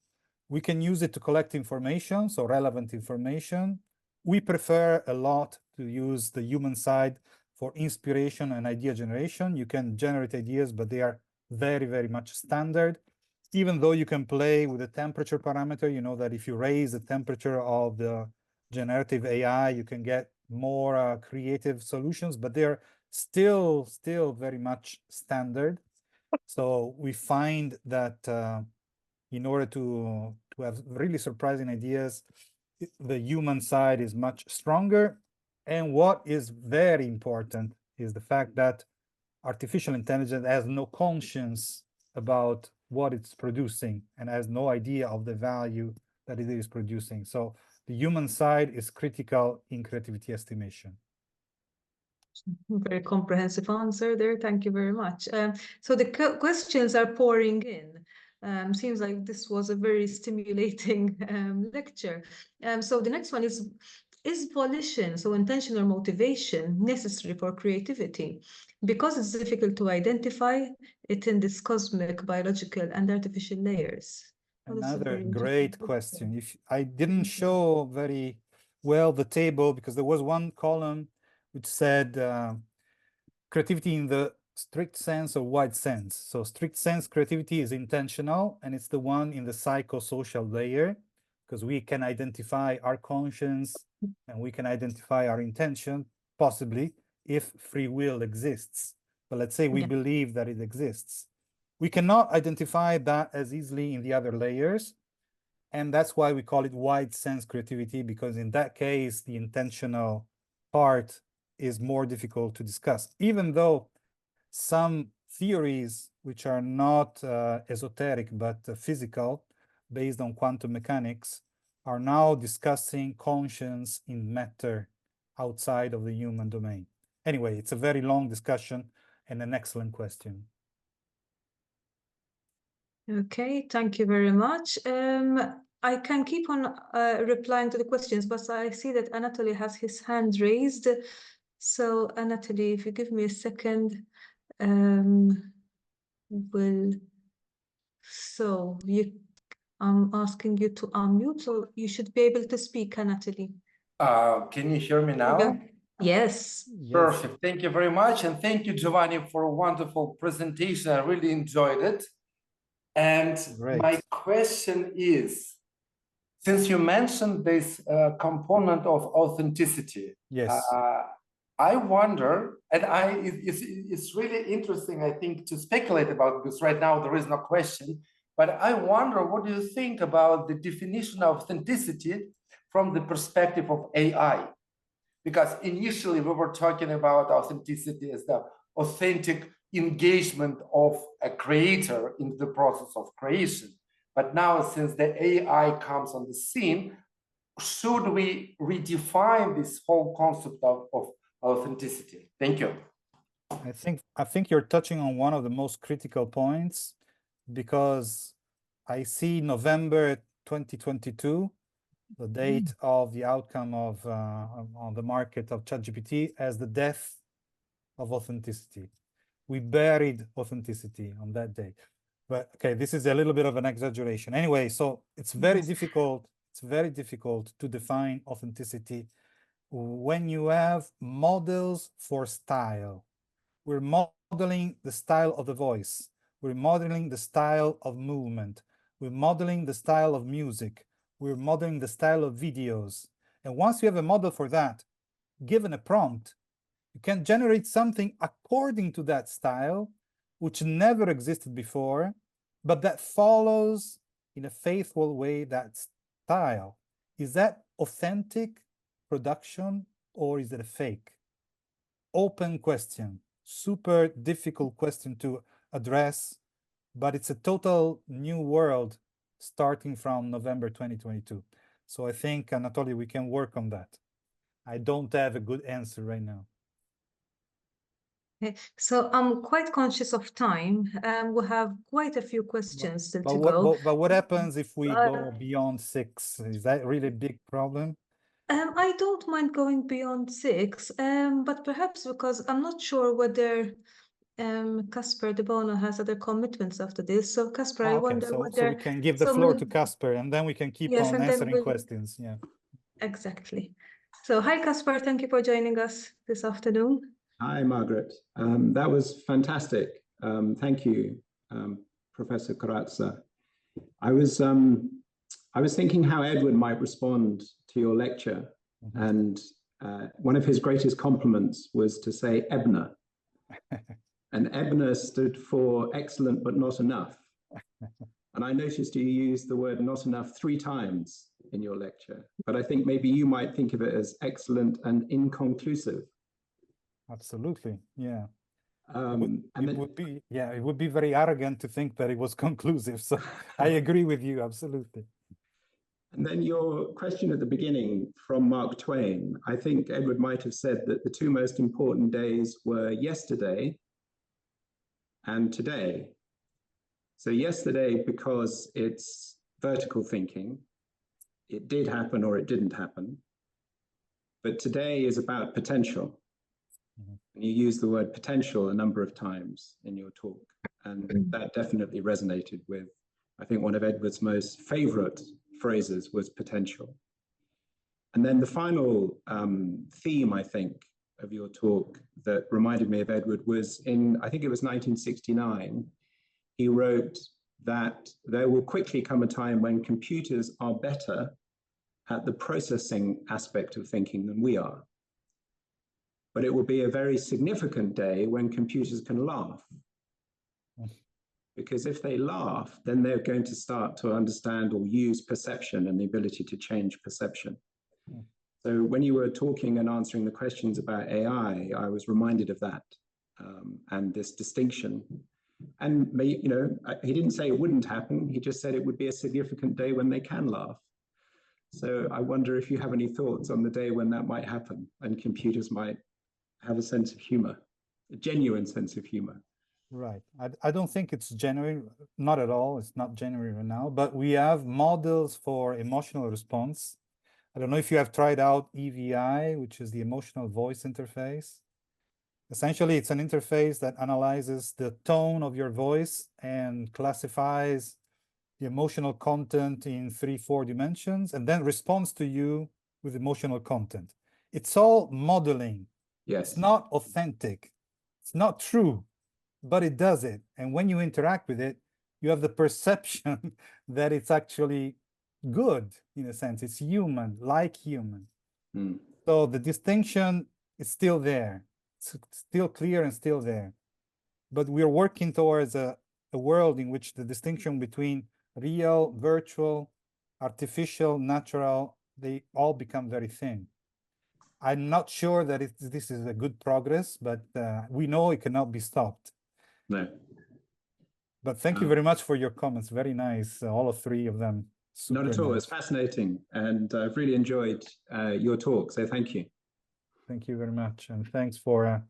We can use it to collect information, so relevant information. We prefer a lot to use the human side for inspiration and idea generation. You can generate ideas, but they are very, very much standard. Even though you can play with the temperature parameter, you know that if you raise the temperature of the generative AI, you can get more creative solutions, but they're still very much standard. So we find that in order to have really surprising ideas, the human side is much stronger. And what is very important is the fact that artificial intelligence has no conscience about what it's producing and has no idea of the value that it is producing. So the human side is critical in creativity estimation. Very comprehensive answer there. Thank you very much. So the questions are pouring in. Seems like this was a very stimulating lecture. So the next one is volition, so intentional motivation, necessary for creativity? Because it's difficult to identify it in this cosmic, biological, and artificial layers. Another great question. If I didn't show very well the table, because there was one column which said creativity in the strict sense or wide sense. So strict sense creativity is intentional, and it's the one in the psychosocial layer, because we can identify our conscience and we can identify our intention, possibly, if free will exists. But let's say we believe that it exists. We cannot identify that as easily in the other layers. And that's why we call it wide sense creativity, because in that case, the intentional part is more difficult to discuss, even though some theories which are not esoteric but physical, based on quantum mechanics, are now discussing conscience in matter outside of the human domain. Anyway, it's a very long discussion and an excellent question. Okay, thank you very much. I can keep on replying to the questions, but I see that Anatoly has his hand raised. So Anatoly, if you give me a second, I'm asking you to unmute, so you should be able to speak, Anatoly. Can you hear me now? Yes. Perfect. Thank you very much. And thank you, Giovanni, for a wonderful presentation. I really enjoyed it. And my question is, since you mentioned this component of authenticity, yes, I wonder, and it's really interesting, I think, to speculate about, because right now there is no question, but I wonder, what do you think about the definition of authenticity from the perspective of AI? Because initially we were talking about authenticity as the authentic engagement of a creator in the process of creation. But now, since the AI comes on the scene, should we redefine this whole concept of authenticity? Thank you. I think you're touching on one of the most critical points, because I see November 2022, the date of the outcome of on the market of ChatGPT, as the death of authenticity. We buried authenticity on that day. But okay, this is a little bit of an exaggeration. Anyway, so it's very difficult. It's very difficult to define authenticity when you have models for style. We're modeling the style of the voice. We're modeling the style of movement. We're modeling the style of music. We're modeling the style of videos. And once you have a model for that, given a prompt, you can generate something according to that style, which never existed before, but that follows in a faithful way that style. Is that authentic production, or is it a fake? Open question, super difficult question to address, but it's a total new world starting from November 2022. So I think, Anatoly, we can work on that. I don't have a good answer right now. Okay, so I'm quite conscious of time. We have quite a few questions still to go. But what happens if we go beyond 6? Is that really a big problem? I don't mind going beyond 6, but perhaps because I'm not sure whether Casper de Bono has other commitments after this. So Casper, I Okay, wonder so whether we can give the floor to Casper, and then we can keep yes, on and then answering questions. Yeah. Exactly. So hi, Casper. Thank you for joining us this afternoon. Hi, Margaret. That was fantastic. Thank you, Professor Corazza. I was thinking how Edward might respond to your lecture, and one of his greatest compliments was to say Ebner. And Ebner stood for excellent but not enough. And I noticed you used the word not enough 3 times in your lecture, but I think maybe you might think of it as excellent and inconclusive. Absolutely, yeah. It would be very arrogant to think that it was conclusive. So I agree with you, absolutely. And then your question at the beginning from Mark Twain, I think Edward might have said that the 2 most important days were yesterday and today. So yesterday, because it's vertical thinking, it did happen or it didn't happen. But today is about potential. And you used the word potential a number of times in your talk. And that definitely resonated with, I think, one of Edward's most favorite phrases was potential. And then the final theme, I think, of your talk that reminded me of Edward was in, I think it was 1969, he wrote that there will quickly come a time when computers are better at the processing aspect of thinking than we are. But it will be a very significant day when computers can laugh. Because if they laugh, then they're going to start to understand or use perception and the ability to change perception. So when you were talking and answering the questions about AI, I was reminded of that and this distinction. And you know, he didn't say it wouldn't happen. He just said it would be a significant day when they can laugh. So I wonder if you have any thoughts on the day when that might happen and computers might have a sense of humor, a genuine sense of humor. Right. I don't think it's genuine, not at all. It's not genuine right now, but we have models for emotional response. I don't know if you have tried out EVI, which is the emotional voice interface. Essentially, it's an interface that analyzes the tone of your voice and classifies the emotional content in 3-4 dimensions, and then responds to you with emotional content. It's all modeling. Yes. It's not authentic. It's not true, but it does it. And when you interact with it, you have the perception that it's actually good, in a sense. It's human, like human. So the distinction is still there. It's still clear and still there. But we're working towards a world in which the distinction between real, virtual, artificial, natural, they all become very thin. I'm not sure that this is a good progress, but we know it cannot be stopped. No. But thank you very much for your comments. Very nice, all of 3 of them. Not at all. It's fascinating, and I've really enjoyed your talk. So thank you. Thank you very much, and thanks for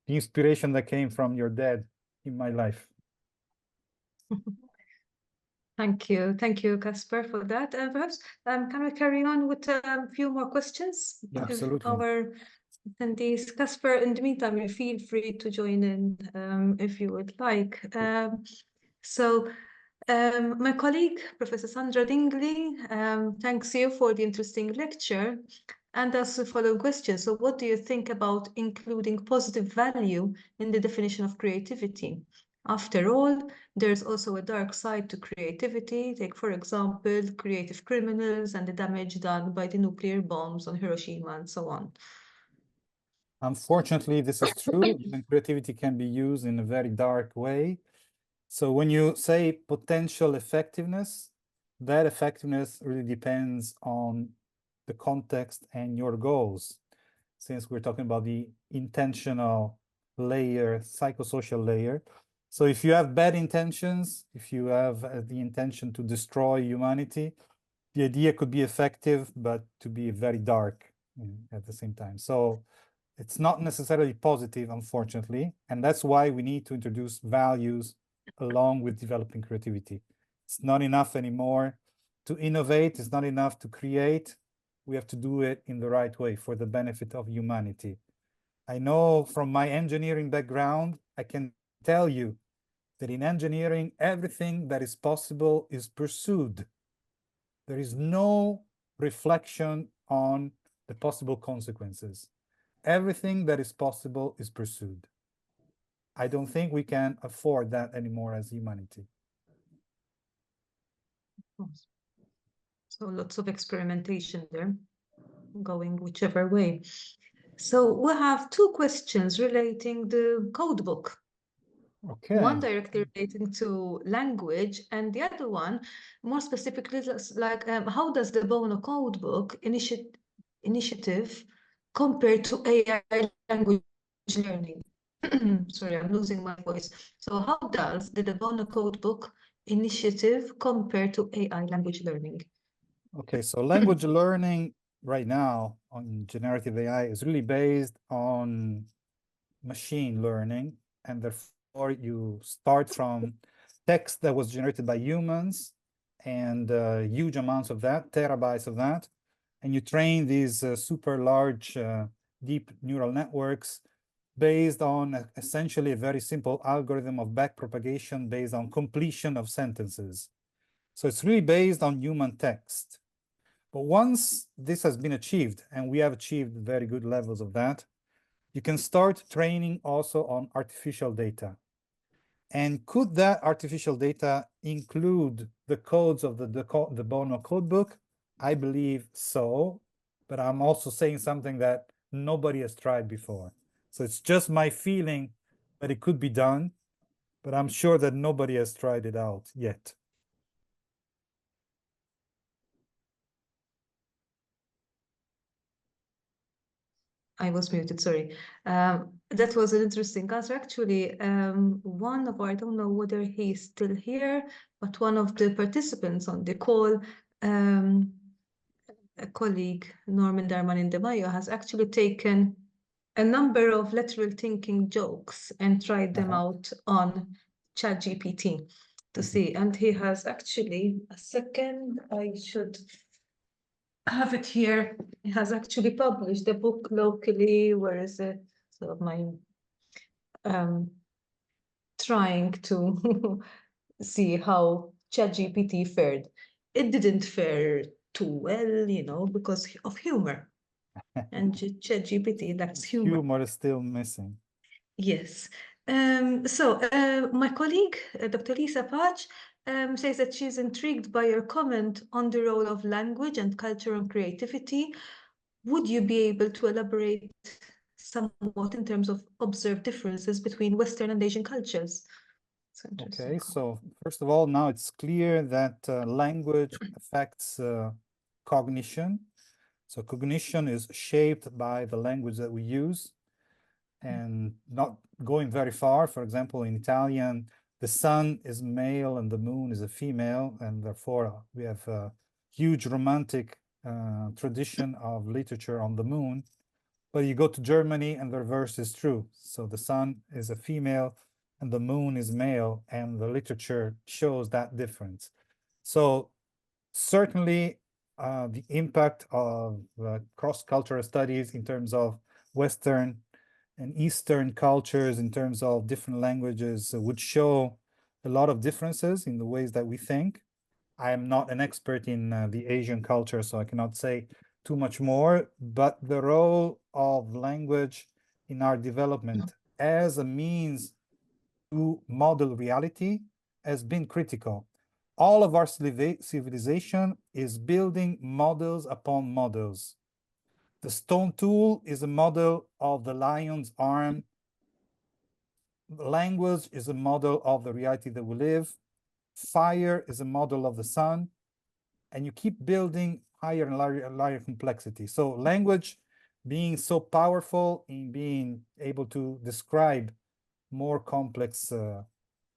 the inspiration that came from your dad in my life. Thank you, Casper, for that. And perhaps can we carry on with a few more questions? Yeah, absolutely. Our attendees, Casper, in the meantime, you feel free to join in if you would like. My colleague, Professor Sandra Dingley, thanks you for the interesting lecture and asks the following question. So what do you think about including positive value in the definition of creativity? After all, there's also a dark side to creativity. Take, for example, creative criminals and the damage done by the nuclear bombs on Hiroshima and so on. Unfortunately, this is true. Even creativity can be used in a very dark way. So when you say potential effectiveness, that effectiveness really depends on the context and your goals. Since we're talking about the intentional layer, psychosocial layer. So if you have bad intentions, if you have the intention to destroy humanity, the idea could be effective, but to be very dark at the same time. So it's not necessarily positive, unfortunately. And that's why we need to introduce values along with developing creativity. It's not enough anymore to innovate. It's not enough to create. We have to do it in the right way for the benefit of humanity. I know from my engineering background, I can tell you that in engineering, everything that is possible is pursued. There is no reflection on the possible consequences. Everything that is possible is pursued. I don't think we can afford that anymore as humanity. So lots of experimentation there, going whichever way. So we have two questions relating the code book. Okay. One directly relating to language, and the other one more specifically like how does the Bono code book initiative compare to AI language learning? Sorry, I'm losing my voice. So how does the Bono code book initiative compare to AI language learning? Okay, so language learning right now on generative AI is really based on machine learning, and therefore you start from text that was generated by humans and huge amounts of that, terabytes of that, and you train these super large deep neural networks based on essentially a very simple algorithm of backpropagation based on completion of sentences. So it's really based on human text. But once this has been achieved, and we have achieved very good levels of that, you can start training also on artificial data. And could that artificial data include the codes of the Bono codebook? I believe so, but I'm also saying something that nobody has tried before. So it's just my feeling that it could be done, but I'm sure that nobody has tried it out yet. I was muted, sorry. That was an interesting answer. Actually, one of our, I don't know whether he's still here, but one of the participants on the call, a colleague, Norman Darmanin de Mayo, has actually taken a number of lateral thinking jokes and tried them out on ChatGPT to see. And he has actually, a second, I should have it here. He has actually published a book locally. Where is it? So my trying to see how ChatGPT fared. It didn't fare too well, you know, because of humor. And ChatGPT lacks humor. Humor is still missing. Yes. So my colleague, Dr. Lisa Pach, says that she's intrigued by your comment on the role of language and culture and creativity. Would you be able to elaborate somewhat in terms of observed differences between Western and Asian cultures? Okay, so first of all, now it's clear that language affects cognition. So cognition is shaped by the language that we use, and not going very far. For example, in Italian, the sun is male and the moon is a female, and therefore we have a huge romantic tradition of literature on the moon. But you go to Germany and the reverse is true. So the sun is a female and the moon is male, and the literature shows that difference. So certainly the impact of cross-cultural studies in terms of Western and Eastern cultures, in terms of different languages, would show a lot of differences in the ways that we think. I am not an expert in the Asian culture, so I cannot say too much more, but the role of language in our development as a means to model reality has been critical. All of our civilization is building models upon models. The stone tool is a model of the lion's arm. Language is a model of the reality that we live. Fire is a model of the sun. And you keep building higher and larger complexity. So language being so powerful in being able to describe more complex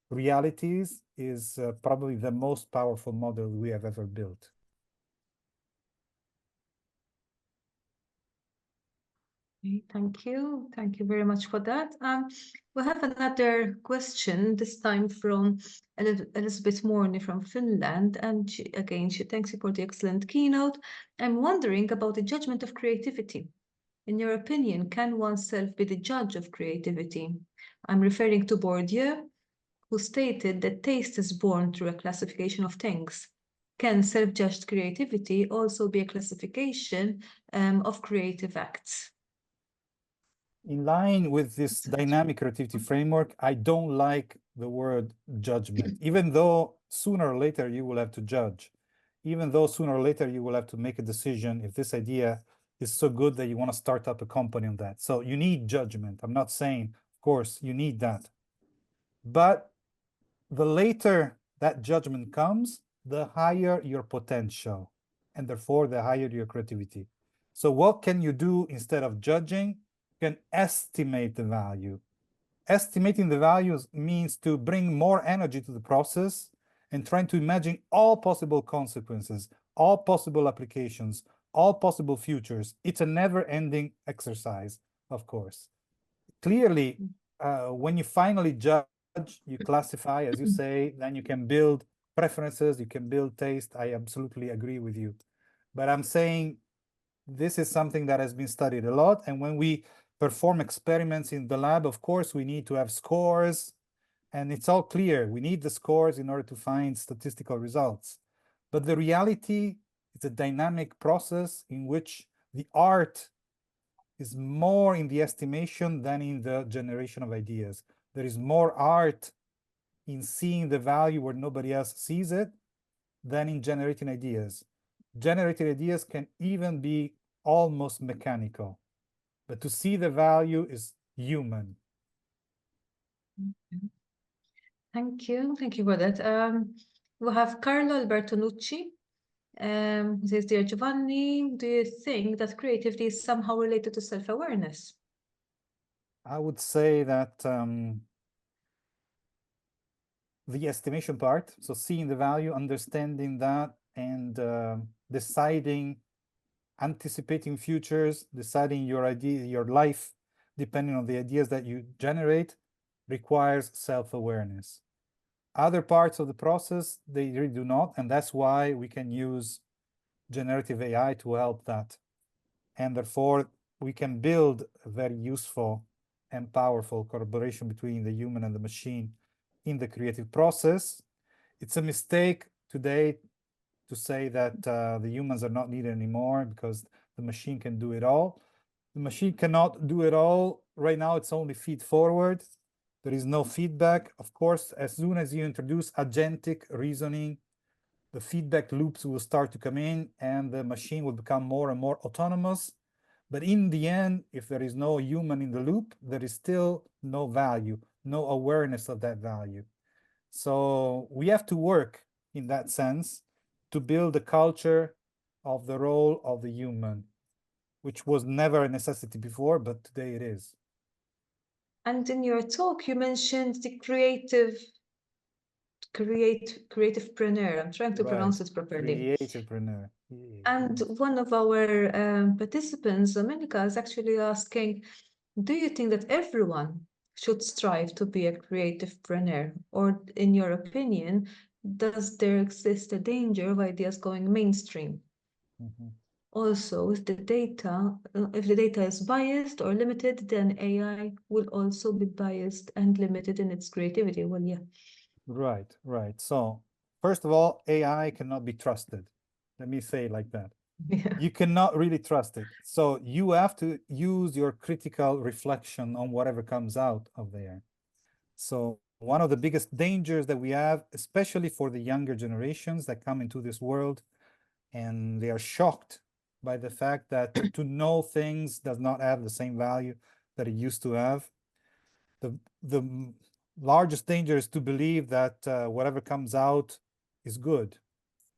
realities is probably the most powerful model we have ever built. Thank you. Thank you very much for that. We have another question, this time from Elizabeth Morney from Finland. And she thanks you for the excellent keynote. I'm wondering about the judgment of creativity. In your opinion, can oneself be the judge of creativity? I'm referring to Bourdieu, who stated that taste is born through a classification of things. Can self-judged creativity also be a classification of creative acts? In line with this dynamic creativity framework, I don't like the word judgment, even though sooner or later you will have to judge, even though sooner or later you will have to make a decision if this idea is so good that you want to start up a company on that. So you need judgment. I'm not saying, of course, you need that. But the later that judgment comes, the higher your potential, and therefore the higher your creativity. So what can you do instead of judging? You can estimate the value. Estimating the values means to bring more energy to the process and trying to imagine all possible consequences, all possible applications, all possible futures. It's a never-ending exercise, of course. Clearly, when you finally judge, you classify, as you say, then you can build preferences, you can build taste. I absolutely agree with you. But I'm saying this is something that has been studied a lot. And when we perform experiments in the lab, of course, we need to have scores. And it's all clear. We need the scores in order to find statistical results. But the reality is a dynamic process in which the art is more in the estimation than in the generation of ideas. There is more art in seeing the value where nobody else sees it than in generating ideas. Generated ideas can even be almost mechanical, but to see the value is human. Thank you for that. We have Carlo Alberto Nucci. Who says, dear Giovanni, do you think that creativity is somehow related to self-awareness? I would say that the estimation part, so seeing the value, understanding that, and deciding, anticipating futures, deciding your idea, your life, depending on the ideas that you generate, requires self-awareness. Other parts of the process, they really do not, and that's why we can use generative AI to help that. And therefore, we can build a very useful and powerful collaboration between the human and the machine in the creative process. It's a mistake today to say that the humans are not needed anymore because the machine can do it all. The machine cannot do it all. Right now, it's only feed forward. There is no feedback. Of course, as soon as you introduce agentic reasoning, the feedback loops will start to come in and the machine will become more and more autonomous. But in the end, if there is no human in the loop, there is still no value, no awareness of that value. So we have to work in that sense to build a culture of the role of the human, which was never a necessity before, but today it is. And in your talk, you mentioned the creativepreneur. I'm trying to pronounce it properly. Creativepreneur. And one of our participants, Domenica, is actually asking, do you think that everyone should strive to be a creativepreneur? Or in your opinion, does there exist a danger of ideas going mainstream? Mm-hmm. Also, if the data is biased or limited, then AI will also be biased and limited in its creativity. Well, yeah. Right. So, first of all, AI cannot be trusted. Let me say it like that. Yeah. You cannot really trust it. So you have to use your critical reflection on whatever comes out of there. So one of the biggest dangers that we have, especially for the younger generations that come into this world, and they are shocked by the fact that to know things does not have the same value that it used to have. The largest danger is to believe that whatever comes out is good.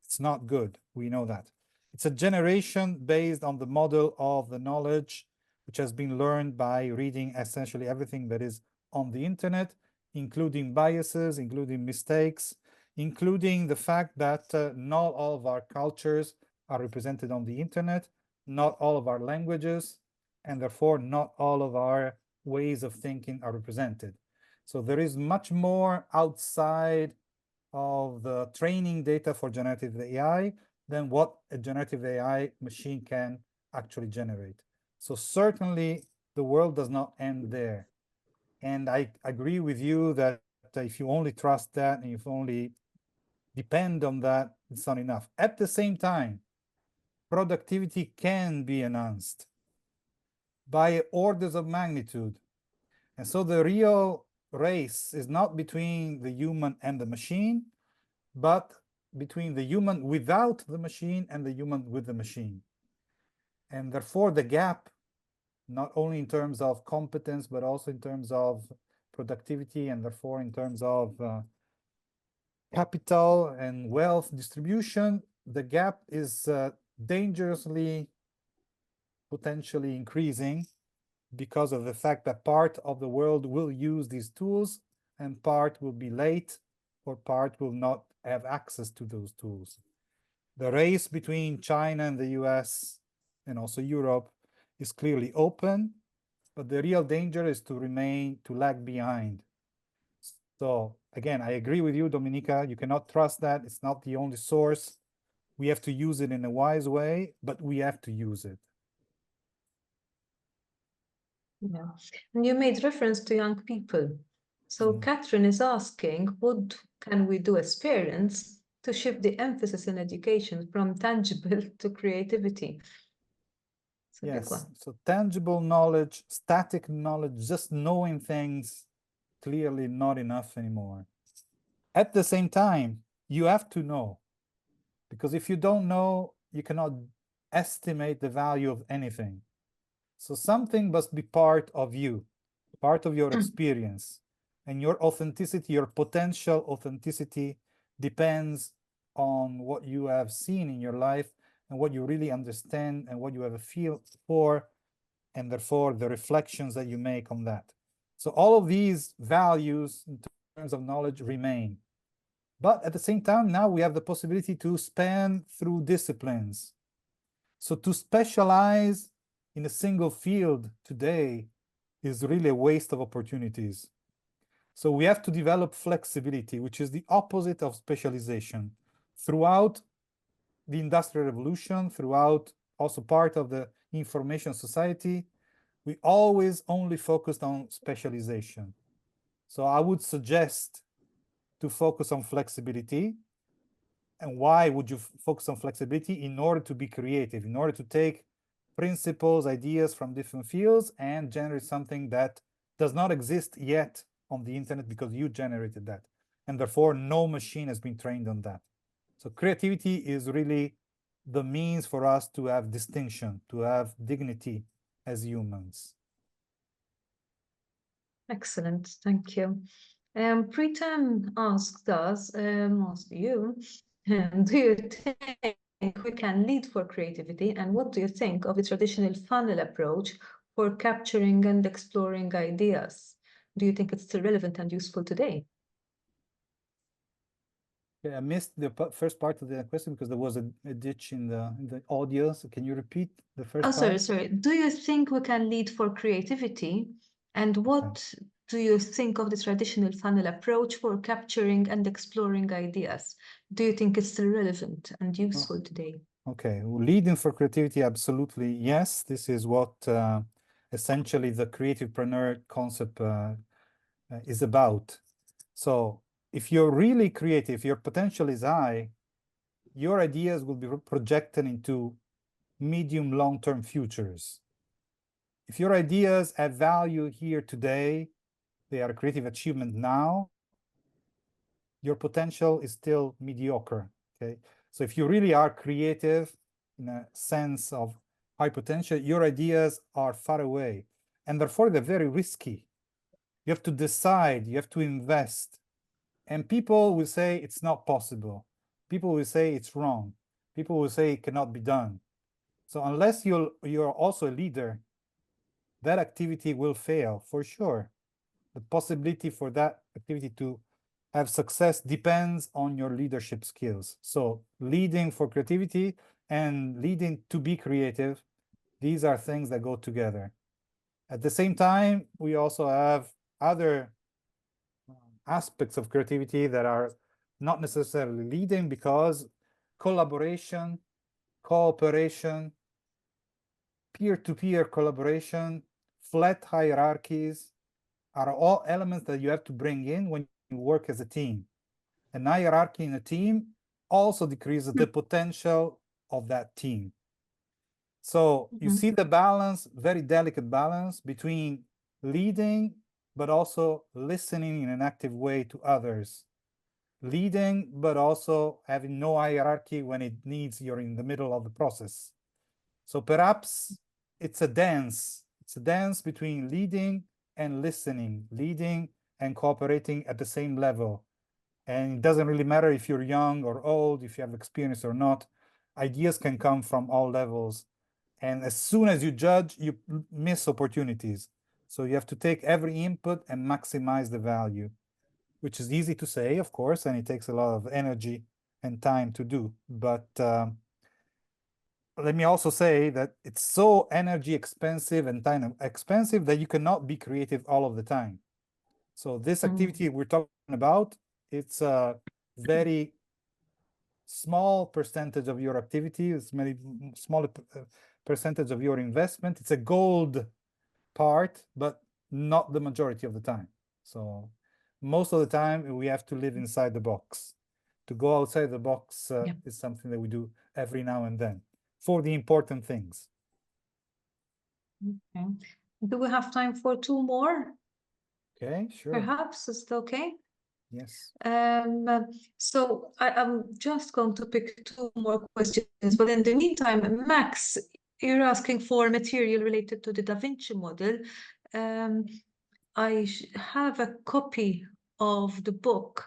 It's not good. We know that. It's a generation based on the model of the knowledge, which has been learned by reading essentially everything that is on the internet, including biases, including mistakes, including the fact that not all of our cultures are represented on the internet, not all of our languages, and therefore not all of our ways of thinking are represented. So there is much more outside of the training data for generative AI than what a generative AI machine can actually generate. So certainly the world does not end there. And I agree with you that if you only trust that and if you only depend on that, it's not enough. At the same time, productivity can be enhanced by orders of magnitude. And so the real race is not between the human and the machine, but between the human without the machine and the human with the machine. And therefore the gap, not only in terms of competence, but also in terms of productivity, and therefore in terms of capital and wealth distribution, the gap is dangerously, potentially increasing, because of the fact that part of the world will use these tools and part will be late, or part will not have access to those tools. The race between China and the US and also Europe is clearly open, but the real danger is to lag behind. So again, I agree with you, Dominika, you cannot trust that. It's not the only source. We have to use it in a wise way, but we have to use it. Yeah, and you made reference to young people. So Catherine is asking, what can we do as parents to shift the emphasis in education from tangible to creativity? Yes, so tangible knowledge, static knowledge, just knowing things, clearly not enough anymore. At the same time, you have to know, because if you don't know, you cannot estimate the value of anything. So something must be part of you, part of your experience, and your authenticity, your potential authenticity depends on what you have seen in your life and what you really understand and what you have a feel for, and therefore the reflections that you make on that. So all of these values in terms of knowledge remain. But at the same time, now we have the possibility to span through disciplines. So to specialize in a single field today is really a waste of opportunities. So we have to develop flexibility, which is the opposite of specialization. Throughout the Industrial Revolution, throughout also part of the information society, we always only focused on specialization. So I would suggest to focus on flexibility. And why would you focus on flexibility? In order to be creative, in order to take principles, ideas from different fields and generate something that does not exist yet on the internet because you generated that. And therefore, no machine has been trained on that. So creativity is really the means for us to have distinction, to have dignity as humans. Excellent, thank you. Pritam asked us, asked you, do you think we can lead for creativity, and what do you think of the traditional funnel approach for capturing and exploring ideas? Do you think it's still relevant and useful today? I missed the first part of the question because there was a ditch in the audio. So can you repeat the first part? Sorry. Do you think we can lead for creativity? And what do you think of the traditional funnel approach for capturing and exploring ideas? Do you think it's still relevant and useful today? Okay, leading for creativity, absolutely yes. This is what essentially the creativepreneur concept is about. So if you're really creative, your potential is high, your ideas will be projected into medium long-term futures. If your ideas add value here today, they are a creative achievement now, your potential is still mediocre, okay? So if you really are creative in a sense of high potential, your ideas are far away, and therefore they're very risky. You have to decide, you have to invest, and people will say it's not possible. People will say it's wrong. People will say it cannot be done. So unless you're also a leader, that activity will fail for sure. The possibility for that activity to have success depends on your leadership skills. So leading for creativity and leading to be creative, these are things that go together. At the same time, we also have other aspects of creativity that are not necessarily leading, because collaboration, cooperation, peer-to-peer collaboration, flat hierarchies are all elements that you have to bring in when you work as a team. An hierarchy in a team also decreases the potential of that team. So you see the balance, very delicate balance between leading, but also listening in an active way to others. Leading, but also having no hierarchy when it needs you're in the middle of the process. So perhaps it's a dance. It's a dance between leading and listening, leading and cooperating at the same level. And it doesn't really matter if you're young or old, if you have experience or not. Ideas can come from all levels. And as soon as you judge, you miss opportunities. So you have to take every input and maximize the value, which is easy to say, of course, and it takes a lot of energy and time to do. But let me also say that it's so energy expensive and time expensive that you cannot be creative all of the time. So this activity we're talking about, it's a very small percentage of your activity. It's many smaller percentage of your investment. It's a gold part, but not the majority of the time. So most of the time we have to live inside the box. To go outside the box is something that we do every now and then for the important things. Okay. Do we have time for two more? Okay, sure. Perhaps, is it okay? Yes. So I'm just going to pick two more questions, but in the meantime, Max, you're asking for material related to the Da Vinci model. I have a copy of the book,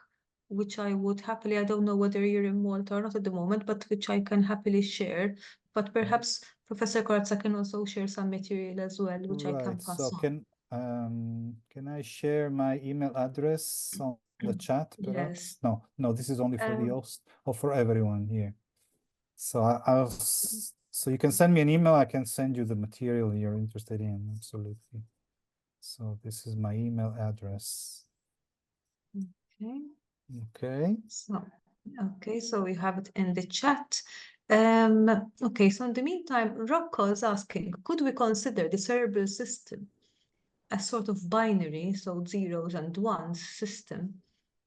which I would happily, I don't know whether you're in Malta or not at the moment, but which I can happily share. But perhaps Professor Corazza can also share some material as well, which I can pass on. Can I share my email address on the chat, perhaps? Yes. No, this is only for the host or for everyone here. So so you can send me an email. I can send you the material you're interested in. Absolutely. So this is my email address. Okay. Okay. So we have it in the chat. Okay, so in the meantime, Rocco is asking, could we consider the cerebral system a sort of binary, so zeros and ones system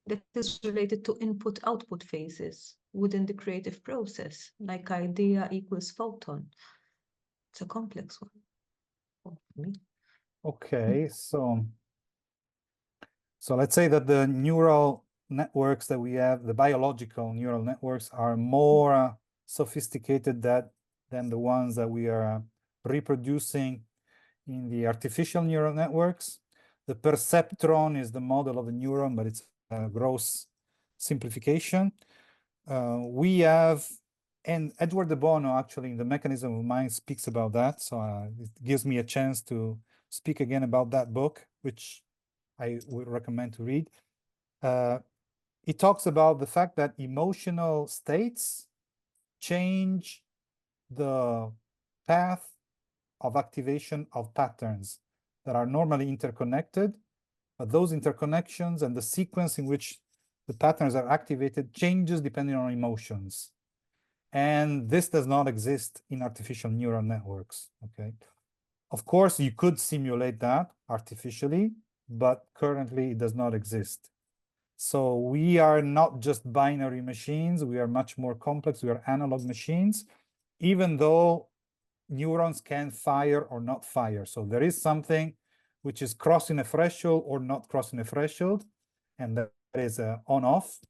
that is related to input-output phases within the creative process, like idea equals photon? It's a complex one for me. Okay, so let's say that the neural networks that we have, the biological neural networks, are more sophisticated than the ones that we are reproducing in the artificial neural networks. The perceptron is the model of the neuron, but it's a gross simplification. We have, and Edward de Bono actually in The Mechanism of Mind speaks about that. So it gives me a chance to speak again about that book, which I would recommend to read. It talks about the fact that emotional states change the path of activation of patterns that are normally interconnected, but those interconnections and the sequence in which the patterns are activated changes depending on emotions. And this does not exist in artificial neural networks, okay? Of course, you could simulate that artificially, but currently it does not exist. So we are not just binary machines, we are much more complex, we are analog machines, even though neurons can fire or not fire. So there is something which is crossing a threshold or not crossing a threshold, and that is on-off.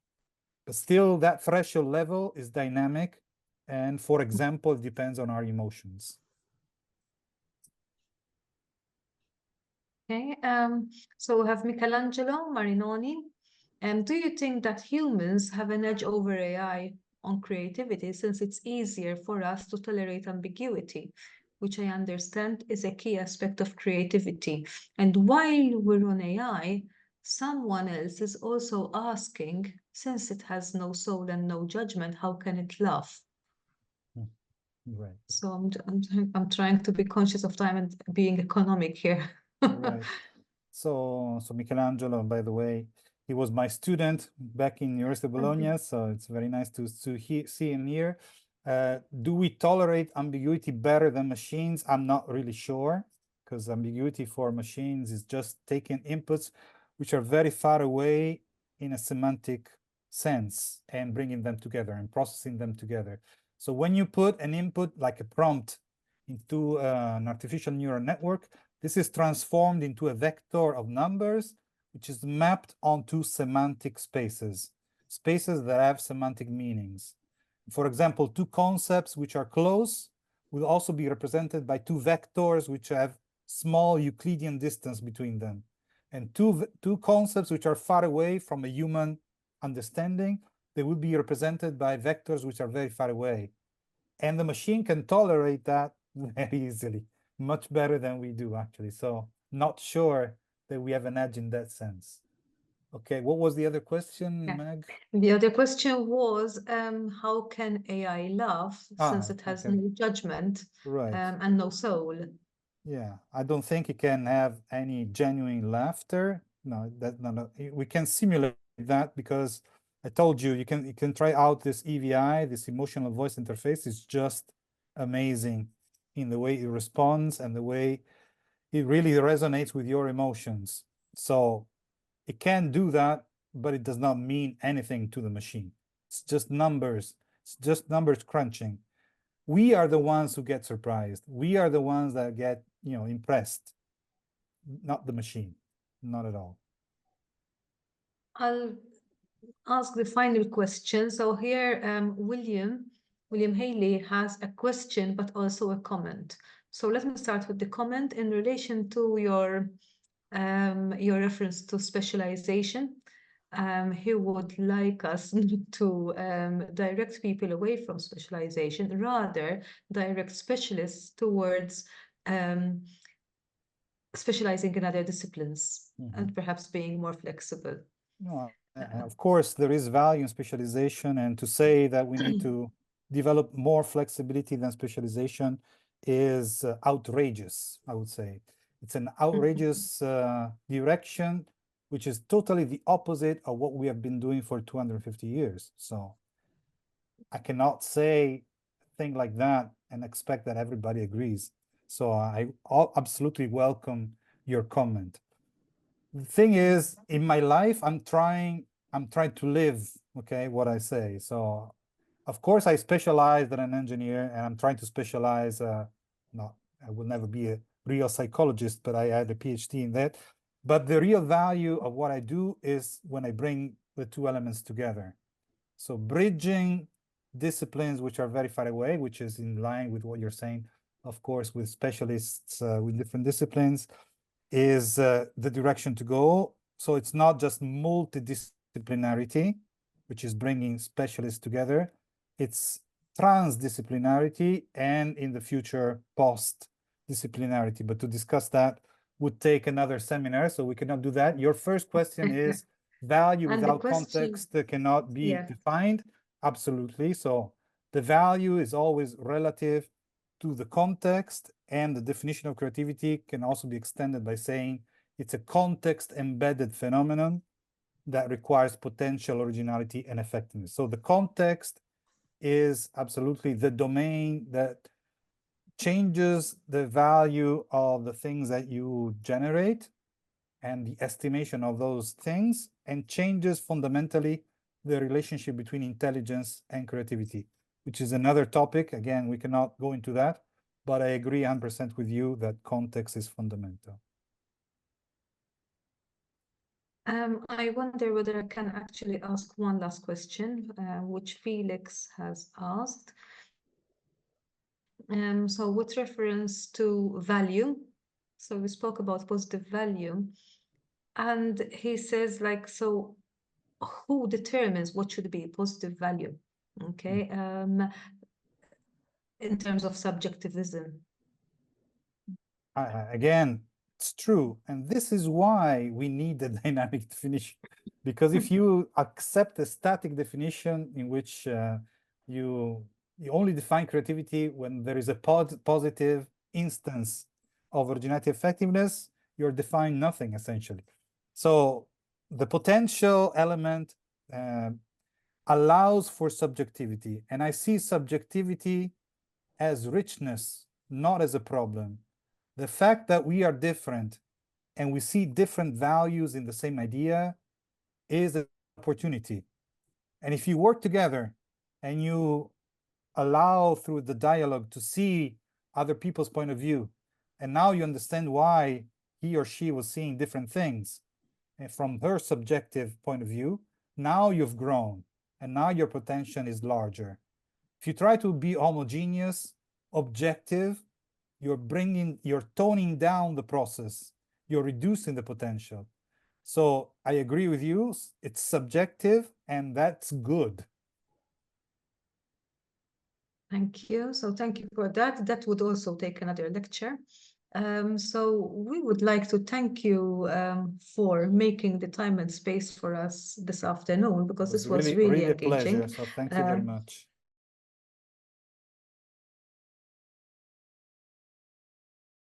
But still, that threshold level is dynamic, and for example, it depends on our emotions. Okay, so we have Michelangelo Marinoni. Do you think that humans have an edge over AI on creativity since it's easier for us to tolerate ambiguity, which I understand is a key aspect of creativity? And while we're on AI, someone else is also asking, since it has no soul and no judgment, how can it love? Right. So I'm trying to be conscious of time and being economic here. Right. So Michelangelo, by the way, he was my student back in University of Bologna, so it's very nice to see him here. Do we tolerate ambiguity better than machines? I'm not really sure, because ambiguity for machines is just taking inputs which are very far away in a semantic sense and bringing them together and processing them together. So when you put an input like a prompt into an artificial neural network, this is transformed into a vector of numbers, which is mapped onto semantic spaces, spaces that have semantic meanings. For example, two concepts which are close will also be represented by two vectors which have small Euclidean distance between them. And two concepts which are far away from a human understanding, they will be represented by vectors which are very far away. And the machine can tolerate that very easily, much better than we do, actually. So not sure that we have an edge in that sense. Okay, what was the other question, Meg? The other question was, how can AI laugh since it has okay. no judgment, Right. and no soul? Yeah, I don't think it can have any genuine laughter. No, we can simulate that, because I told you, you can try out this EVI, this emotional voice interface. It's just amazing in the way it responds and the way it really resonates with your emotions. So it can do that, but it does not mean anything to the machine. It's just numbers. It's just numbers crunching. We are the ones who get surprised. We are the ones that get, impressed, not the machine, not at all. I'll ask the final question. So here, William Haley has a question, but also a comment. So let me start with the comment in relation to your reference to specialization. He would like us to direct people away from specialization, rather direct specialists towards specializing in other disciplines and perhaps being more flexible. No, of course, there is value in specialization, and to say that we need to develop more flexibility than specialization is outrageous, I would say. It's an outrageous direction, which is totally the opposite of what we have been doing for 250 years. So I cannot say a thing like that and expect that everybody agrees. So I absolutely welcome your comment. The thing is, in my life, I'm trying to live, okay, what I say. So of course I specialized as an engineer, and I'm trying to specialize, I will never be a real psychologist, but I had a PhD in that. But the real value of what I do is when I bring the two elements together. So bridging disciplines which are very far away, which is in line with what you're saying, of course, with specialists with different disciplines, is the direction to go. So it's not just multidisciplinarity, which is bringing specialists together. It's transdisciplinarity, and in the future, post-disciplinarity. But to discuss that would take another seminar, so we cannot do that. Your first question is value without context cannot be defined. Absolutely. So the value is always relative to the context, and the definition of creativity can also be extended by saying it's a context-embedded phenomenon that requires potential originality and effectiveness. So the context is absolutely the domain that changes the value of the things that you generate and the estimation of those things, and changes fundamentally the relationship between intelligence and creativity, which is another topic. Again, we cannot go into that, but I agree 100% with you that context is fundamental. I wonder whether I can actually ask one last question, which Felix has asked. So with reference to value, so we spoke about positive value, and he says, like, so who determines what should be positive value? Okay, in terms of subjectivism. Again, it's true, and this is why we need a dynamic definition, because if you accept a static definition in which you only define creativity when there is a positive instance of originality effectiveness, you're defining nothing essentially. So the potential element allows for subjectivity. And I see subjectivity as richness, not as a problem. The fact that we are different and we see different values in the same idea is an opportunity. And if you work together and you allow through the dialogue to see other people's point of view, and now you understand why he or she was seeing different things, and from her subjective point of view, now you've grown, and now your potential is larger. If you try to be homogeneous, objective, you're toning down the process, you're reducing the potential. So I agree with you, it's subjective, and that's good. Thank you. So thank you for that. That would also take another lecture. So we would like to thank you for making the time and space for us this afternoon, because this was really a engaging. pleasure. So thank you very much.